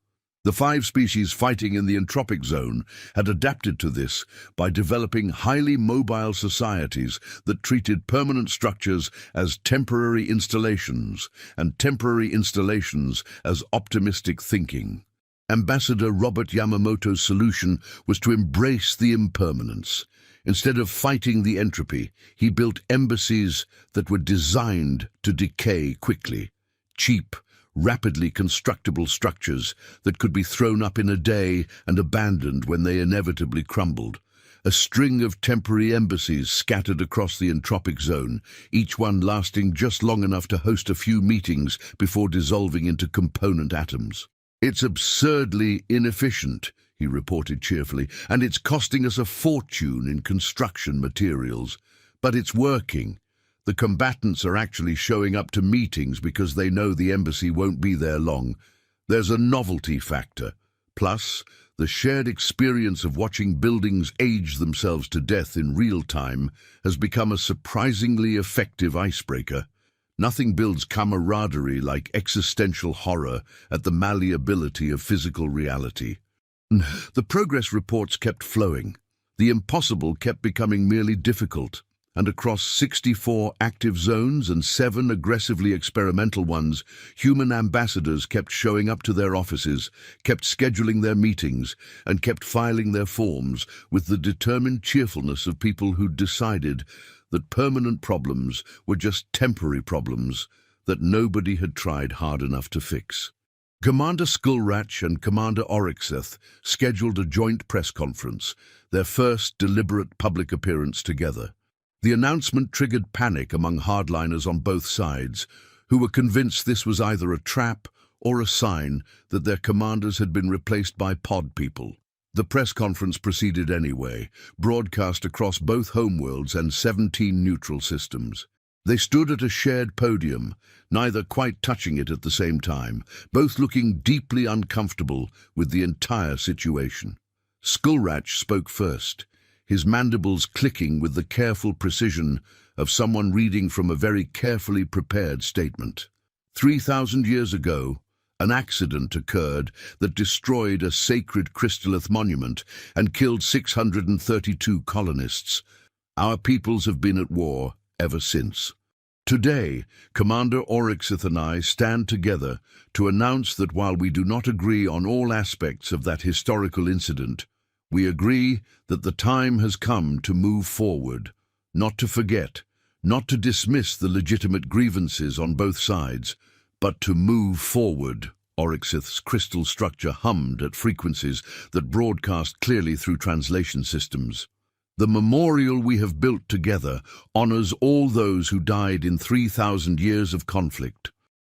The 5 species fighting in the entropic zone had adapted to this by developing highly mobile societies that treated permanent structures as temporary installations and temporary installations as optimistic thinking. Ambassador Robert Yamamoto's solution was to embrace the impermanence. Instead of fighting the entropy, he built embassies that were designed to decay quickly. Cheap, rapidly constructible structures that could be thrown up in a day and abandoned when they inevitably crumbled. A string of temporary embassies scattered across the entropic zone, each one lasting just long enough to host a few meetings before dissolving into component atoms. "It's absurdly inefficient," he reported cheerfully, "and it's costing us a fortune in construction materials. But it's working. The combatants are actually showing up to meetings because they know the embassy won't be there long. There's a novelty factor. Plus, the shared experience of watching buildings age themselves to death in real time has become a surprisingly effective icebreaker. Nothing builds camaraderie like existential horror at the malleability of physical reality." The progress reports kept flowing. The impossible kept becoming merely difficult, and across 64 active zones and 7 aggressively experimental ones, human ambassadors kept showing up to their offices, kept scheduling their meetings, and kept filing their forms with the determined cheerfulness of people who'd decided that permanent problems were just temporary problems that nobody had tried hard enough to fix. Commander Skullratch and Commander Oryxeth scheduled a joint press conference, their first deliberate public appearance together. The announcement triggered panic among hardliners on both sides, who were convinced this was either a trap or a sign that their commanders had been replaced by pod people. The press conference proceeded anyway, broadcast across both homeworlds and 17 neutral systems. They stood at a shared podium, neither quite touching it at the same time, both looking deeply uncomfortable with the entire situation. Skullratch spoke first, his mandibles clicking with the careful precision of someone reading from a very carefully prepared statement. 3,000 years ago, an accident occurred that destroyed a sacred crystallith monument and killed 632 colonists. Our peoples have been at war ever since. Today, Commander Oryxith and I stand together to announce that while we do not agree on all aspects of that historical incident, we agree that the time has come to move forward, not to forget, not to dismiss the legitimate grievances on both sides, but to move forward. Oryxith's crystal structure hummed at frequencies that broadcast clearly through translation systems. The memorial we have built together honors all those who died in 3,000 years of conflict.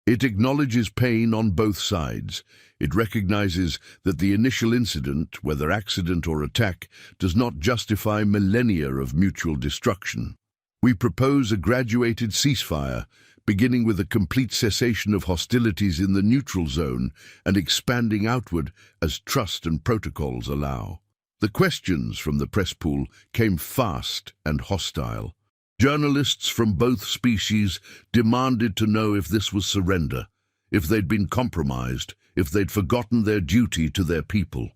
It acknowledges pain on both sides. It recognizes that the initial incident, whether accident or attack, does not justify millennia of mutual destruction. We propose a graduated ceasefire, beginning with a complete cessation of hostilities in the neutral zone and expanding outward as trust and protocols allow. The questions from the press pool came fast and hostile. Journalists from both species demanded to know if this was surrender, if they'd been compromised, if they'd forgotten their duty to their people.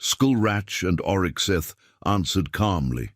Skullratch and Oryxith answered calmly,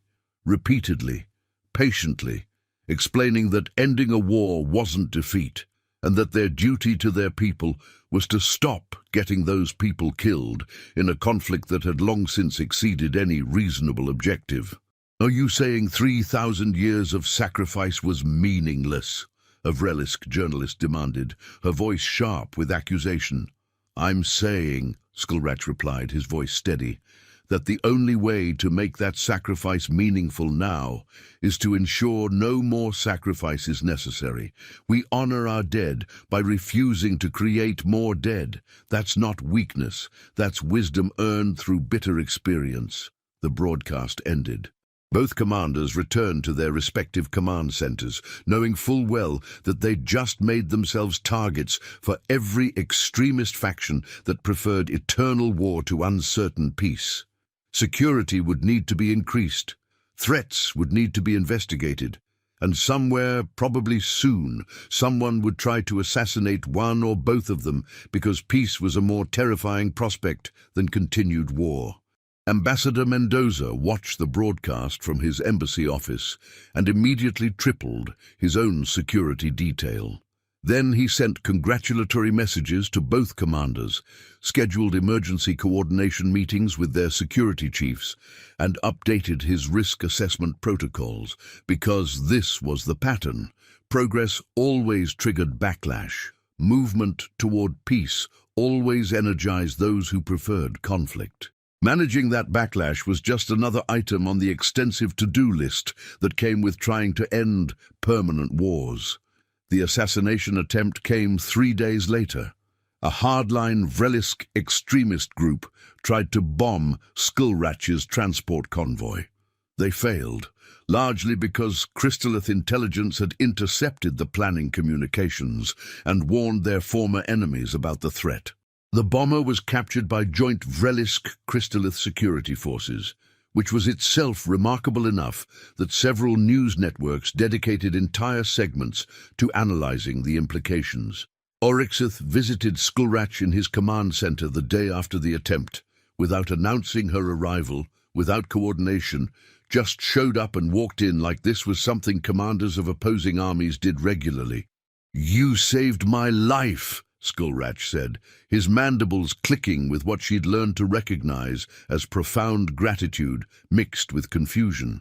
repeatedly, patiently, explaining that ending a war wasn't defeat, and that their duty to their people was to stop getting those people killed in a conflict that had long since exceeded any reasonable objective. "Are you saying 3,000 years of sacrifice was meaningless?" a Vrelisk journalist demanded, her voice sharp with accusation. "I'm saying," Skullratch replied, his voice steady, "that the only way to make that sacrifice meaningful now is to ensure no more sacrifice is necessary. We honor our dead by refusing to create more dead. That's not weakness. That's wisdom earned through bitter experience." The broadcast ended. Both commanders returned to their respective command centers, knowing full well that they'd just made themselves targets for every extremist faction that preferred eternal war to uncertain peace. Security would need to be increased. Threats would need to be investigated. And somewhere, probably soon, someone would try to assassinate one or both of them because peace was a more terrifying prospect than continued war. Ambassador Mendoza watched the broadcast from his embassy office and immediately tripled his own security detail. Then he sent congratulatory messages to both commanders, scheduled emergency coordination meetings with their security chiefs, and updated his risk assessment protocols, because this was the pattern. Progress always triggered backlash. Movement toward peace always energized those who preferred conflict. Managing that backlash was just another item on the extensive to-do list that came with trying to end permanent wars. The assassination attempt came 3 days later. A hardline Vrelisk extremist group tried to bomb Skullratch's transport convoy. They failed, largely because Crystallith intelligence had intercepted the planning communications and warned their former enemies about the threat. The bomber was captured by joint Vrelisk Crystallith security forces, which was itself remarkable enough that several news networks dedicated entire segments to analyzing the implications. Oryxith visited Skullratch in his command center the day after the attempt, without announcing her arrival, without coordination, just showed up and walked in like this was something commanders of opposing armies did regularly. "You saved my life," Skullratch said, his mandibles clicking with what she'd learned to recognize as profound gratitude mixed with confusion.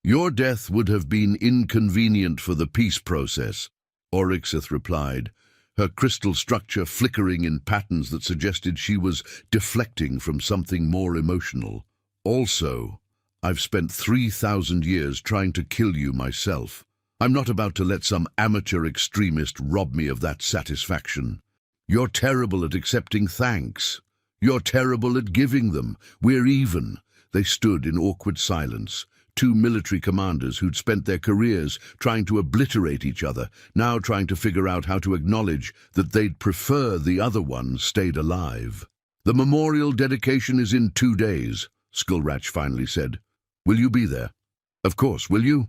"Your death would have been inconvenient for the peace process," Oryxith replied, her crystal structure flickering in patterns that suggested she was deflecting from something more emotional. "Also, I've spent 3,000 years trying to kill you myself. I'm not about to let some amateur extremist rob me of that satisfaction. You're terrible at accepting thanks. You're terrible at giving them. We're even." They stood in awkward silence, two military commanders who'd spent their careers trying to obliterate each other, now trying to figure out how to acknowledge that they'd prefer the other one stayed alive. "The memorial dedication is in 2 days, Skullratch finally said. "Will you be there?" "Of course, will you?"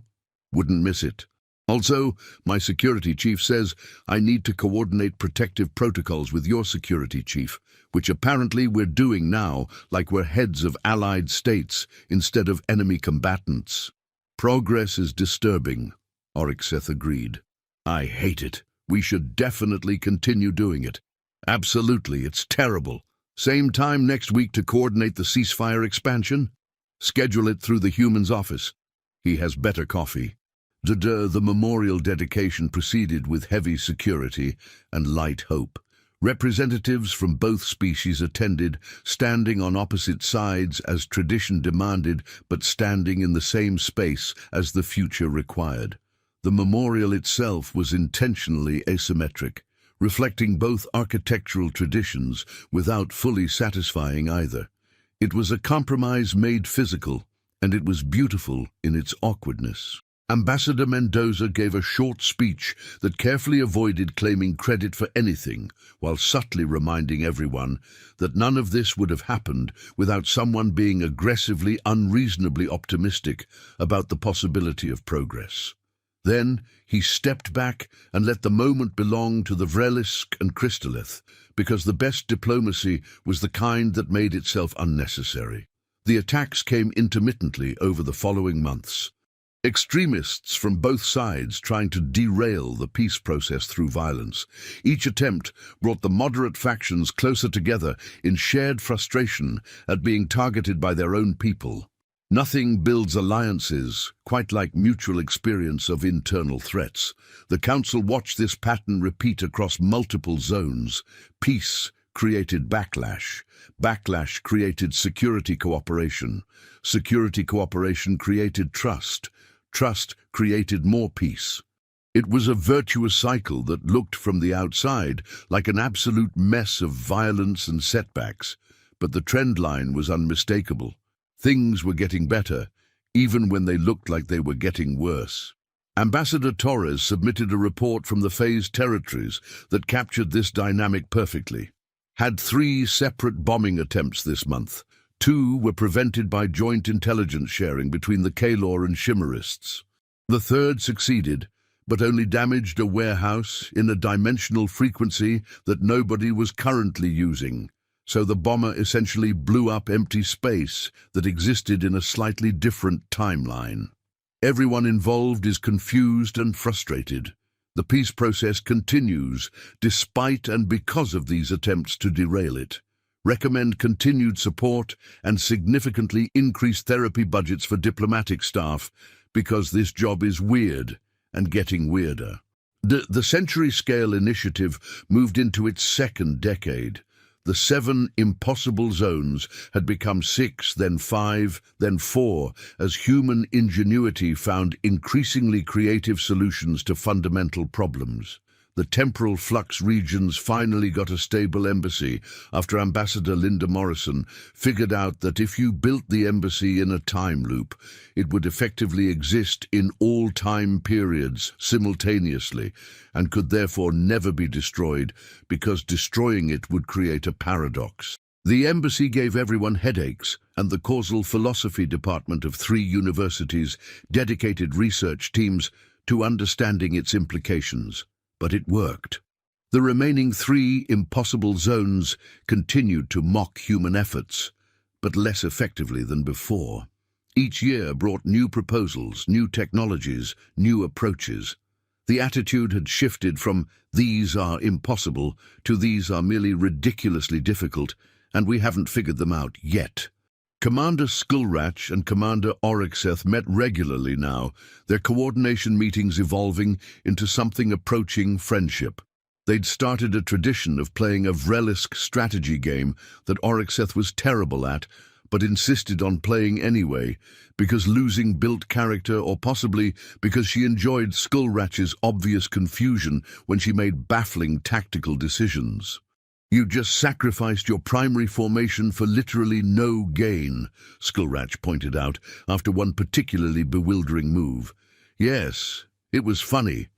"Wouldn't miss it. Also, my security chief says I need to coordinate protective protocols with your security chief, which apparently we're doing now, like we're heads of allied states instead of enemy combatants." "Progress is disturbing," Oryxith agreed. I hate it. We should definitely continue doing it. Absolutely, it's terrible. Same time next week to coordinate the ceasefire expansion? Schedule it through the human's office. He has better coffee. The memorial dedication proceeded with heavy security and light hope. Representatives from both species attended, standing on opposite sides as tradition demanded, but standing in the same space as the future required. The memorial itself was intentionally asymmetric, reflecting both architectural traditions without fully satisfying either. It was a compromise made physical, and it was beautiful in its awkwardness. Ambassador Mendoza gave a short speech that carefully avoided claiming credit for anything, while subtly reminding everyone that none of this would have happened without someone being aggressively, unreasonably optimistic about the possibility of progress. Then he stepped back and let the moment belong to the Vrelisk and Crystallith, because the best diplomacy was the kind that made itself unnecessary. The attacks came intermittently over the following months. Extremists from both sides trying to derail the peace process through violence. Each attempt brought the moderate factions closer together in shared frustration at being targeted by their own people. Nothing builds alliances quite like mutual experience of internal threats. The Council watched this pattern repeat across multiple zones. Peace created backlash. Backlash created security cooperation. Security cooperation created trust. Trust created more peace. It was a virtuous cycle that looked from the outside like an absolute mess of violence and setbacks, but the trend line was unmistakable. Things were getting better, even when they looked like they were getting worse. Ambassador Torres submitted a report from the phased territories that captured this dynamic perfectly. Had 3 separate bombing attempts this month. 2 were prevented by joint intelligence sharing between the Kalor and Shimmerists. The 3rd succeeded, but only damaged a warehouse in a dimensional frequency that nobody was currently using. So the bomber essentially blew up empty space that existed in a slightly different timeline. Everyone involved is confused and frustrated. The peace process continues, despite and because of these attempts to derail it. Recommend continued support and significantly increased therapy budgets for diplomatic staff, because this job is weird and getting weirder. The Century Scale Initiative moved into its 2nd decade. The 7 impossible zones had become 6, then 5, then 4, as human ingenuity found increasingly creative solutions to fundamental problems. The temporal flux regions finally got a stable embassy after Ambassador Linda Morrison figured out that if you built the embassy in a time loop, it would effectively exist in all time periods simultaneously and could therefore never be destroyed, because destroying it would create a paradox. The embassy gave everyone headaches, and the causal philosophy department of 3 universities dedicated research teams to understanding its implications. But it worked. The remaining 3 impossible zones continued to mock human efforts, but less effectively than before. Each year brought new proposals, new technologies, new approaches. The attitude had shifted from "these are impossible" to "these are merely ridiculously difficult, and we haven't figured them out yet." Commander Skullratch and Commander Oryxeth met regularly now, their coordination meetings evolving into something approaching friendship. They'd started a tradition of playing a Vrelisk strategy game that Oryxeth was terrible at, but insisted on playing anyway, because losing built character, or possibly because she enjoyed Skullratch's obvious confusion when she made baffling tactical decisions. "You just sacrificed your primary formation for literally no gain," Skullratch pointed out after one particularly bewildering move. "Yes, it was funny.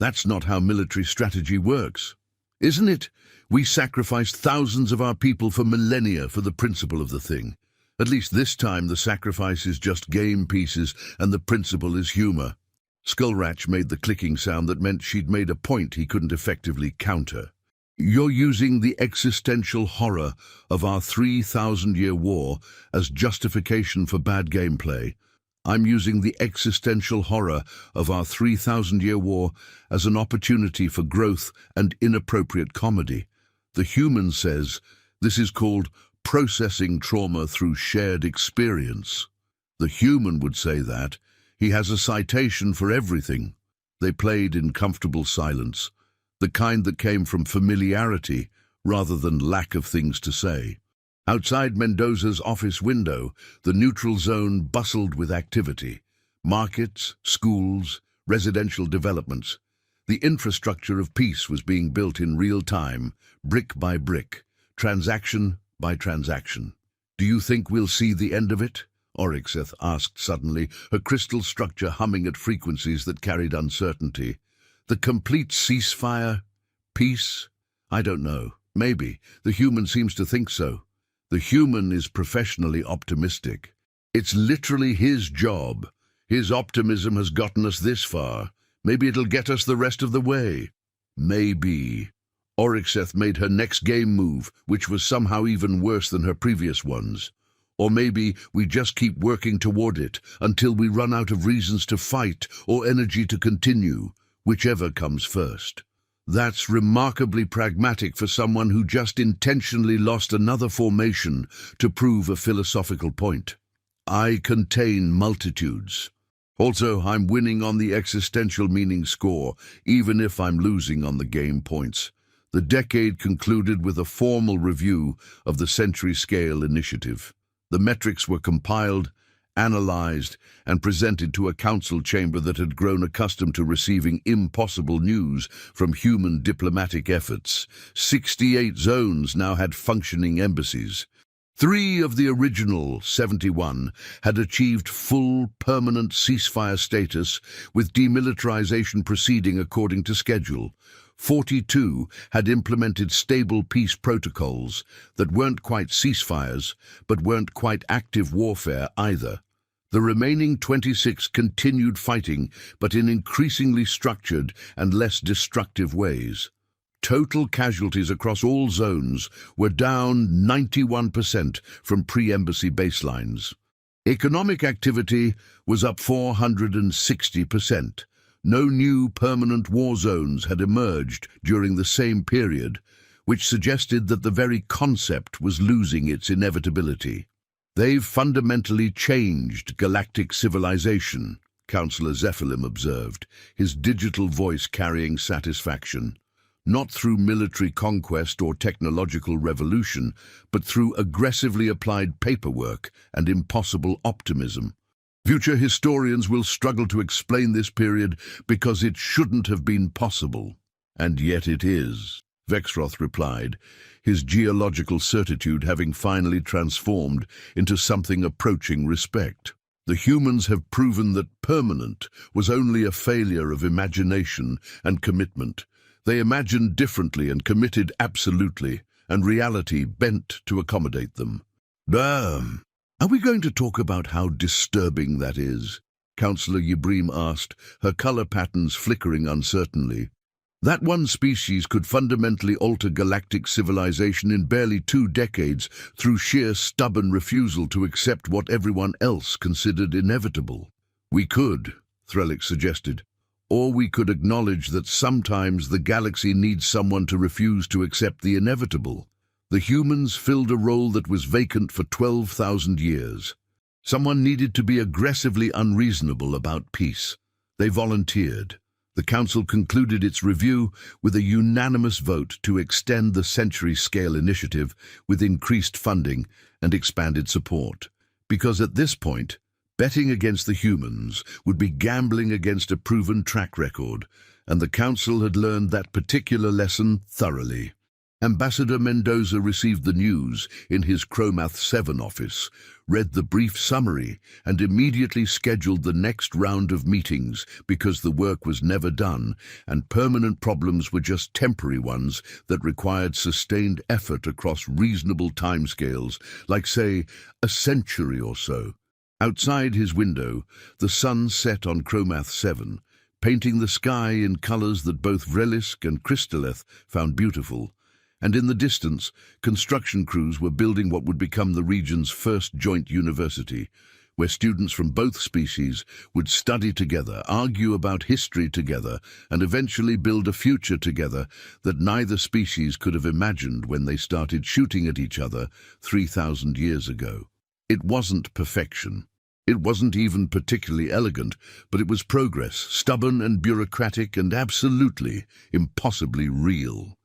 That's not how military strategy works. Isn't it? We sacrificed thousands of our people for millennia for the principle of the thing. At least this time the sacrifice is just game pieces and the principle is humor." Skullratch made the clicking sound that meant she'd made a point he couldn't effectively counter. "You're using the existential horror of our 3,000-year war as justification for bad gameplay. I'm using the existential horror of our 3,000-year war as an opportunity for growth and inappropriate comedy. The human says this is called processing trauma through shared experience. The human would say that. He has a citation for everything. They played in comfortable silence, the kind that came from familiarity rather than lack of things to say. Outside Mendoza's office window, the neutral zone bustled with activity. Markets, schools, residential developments. The infrastructure of peace was being built in real time, brick by brick, transaction by transaction. "Do you think we'll see the end of it?" Oryxeth asked suddenly, her crystal structure humming at frequencies that carried uncertainty. "The complete ceasefire? Peace? I don't know. Maybe. The human seems to think so. The human is professionally optimistic. It's literally his job. His optimism has gotten us this far. Maybe it'll get us the rest of the way." Maybe. Oryxeth made her next game move, which was somehow even worse than her previous ones. Or maybe we just keep working toward it until we run out of reasons to fight or energy to continue, whichever comes first. That's remarkably pragmatic for someone who just intentionally lost another formation to prove a philosophical point. I contain multitudes. Also, I'm winning on the existential meaning score, even if I'm losing on the game points. The decade concluded with a formal review of the Century Scale Initiative. The metrics were compiled, analyzed, and presented to a council chamber that had grown accustomed to receiving impossible news from human diplomatic efforts. 68 zones now had functioning embassies. 3 of the original 71 had achieved full, permanent ceasefire status, with demilitarization proceeding according to schedule. 42 had implemented stable peace protocols that weren't quite ceasefires, but weren't quite active warfare either. The remaining 26 continued fighting, but in increasingly structured and less destructive ways. Total casualties across all zones were down 91% from pre-embassy baselines. Economic activity was up 460%. No new permanent war zones had emerged during the same period, which suggested that the very concept was losing its inevitability. "They've fundamentally changed galactic civilization," Councillor Zephylim observed, his digital voice carrying satisfaction. "Not through military conquest or technological revolution, but through aggressively applied paperwork and impossible optimism. Future historians will struggle to explain this period because it shouldn't have been possible." "And yet it is," Vexroth replied, his geological certitude having finally transformed into something approaching respect. "The humans have proven that permanent was only a failure of imagination and commitment. They imagined differently and committed absolutely, and reality bent to accommodate them." "Damn. Are we going to talk about how disturbing that is?" Councillor Yibrim asked, her color patterns flickering uncertainly. "That one species could fundamentally alter galactic civilization in barely 2 decades through sheer stubborn refusal to accept what everyone else considered inevitable." "We could," Threlix suggested. "Or we could acknowledge that sometimes the galaxy needs someone to refuse to accept the inevitable. The humans filled a role that was vacant for 12,000 years. Someone needed to be aggressively unreasonable about peace. They volunteered. The Council concluded its review with a unanimous vote to extend the Century Scale Initiative with increased funding and expanded support. Because at this point, betting against the humans would be gambling against a proven track record, and the Council had learned that particular lesson thoroughly. Ambassador Mendoza received the news in his Chromath 7 office, read the brief summary, and immediately scheduled the next round of meetings because the work was never done and permanent problems were just temporary ones that required sustained effort across reasonable timescales, like, say, a century or so. Outside his window, the sun set on Chromath 7, painting the sky in colors that both Vrelisk and Crystalleth found beautiful. And in the distance, construction crews were building what would become the region's first joint university, where students from both species would study together, argue about history together, and eventually build a future together that neither species could have imagined when they started shooting at each other 3,000 years ago. It wasn't perfection. It wasn't even particularly elegant, but it was progress, stubborn and bureaucratic and absolutely, impossibly real.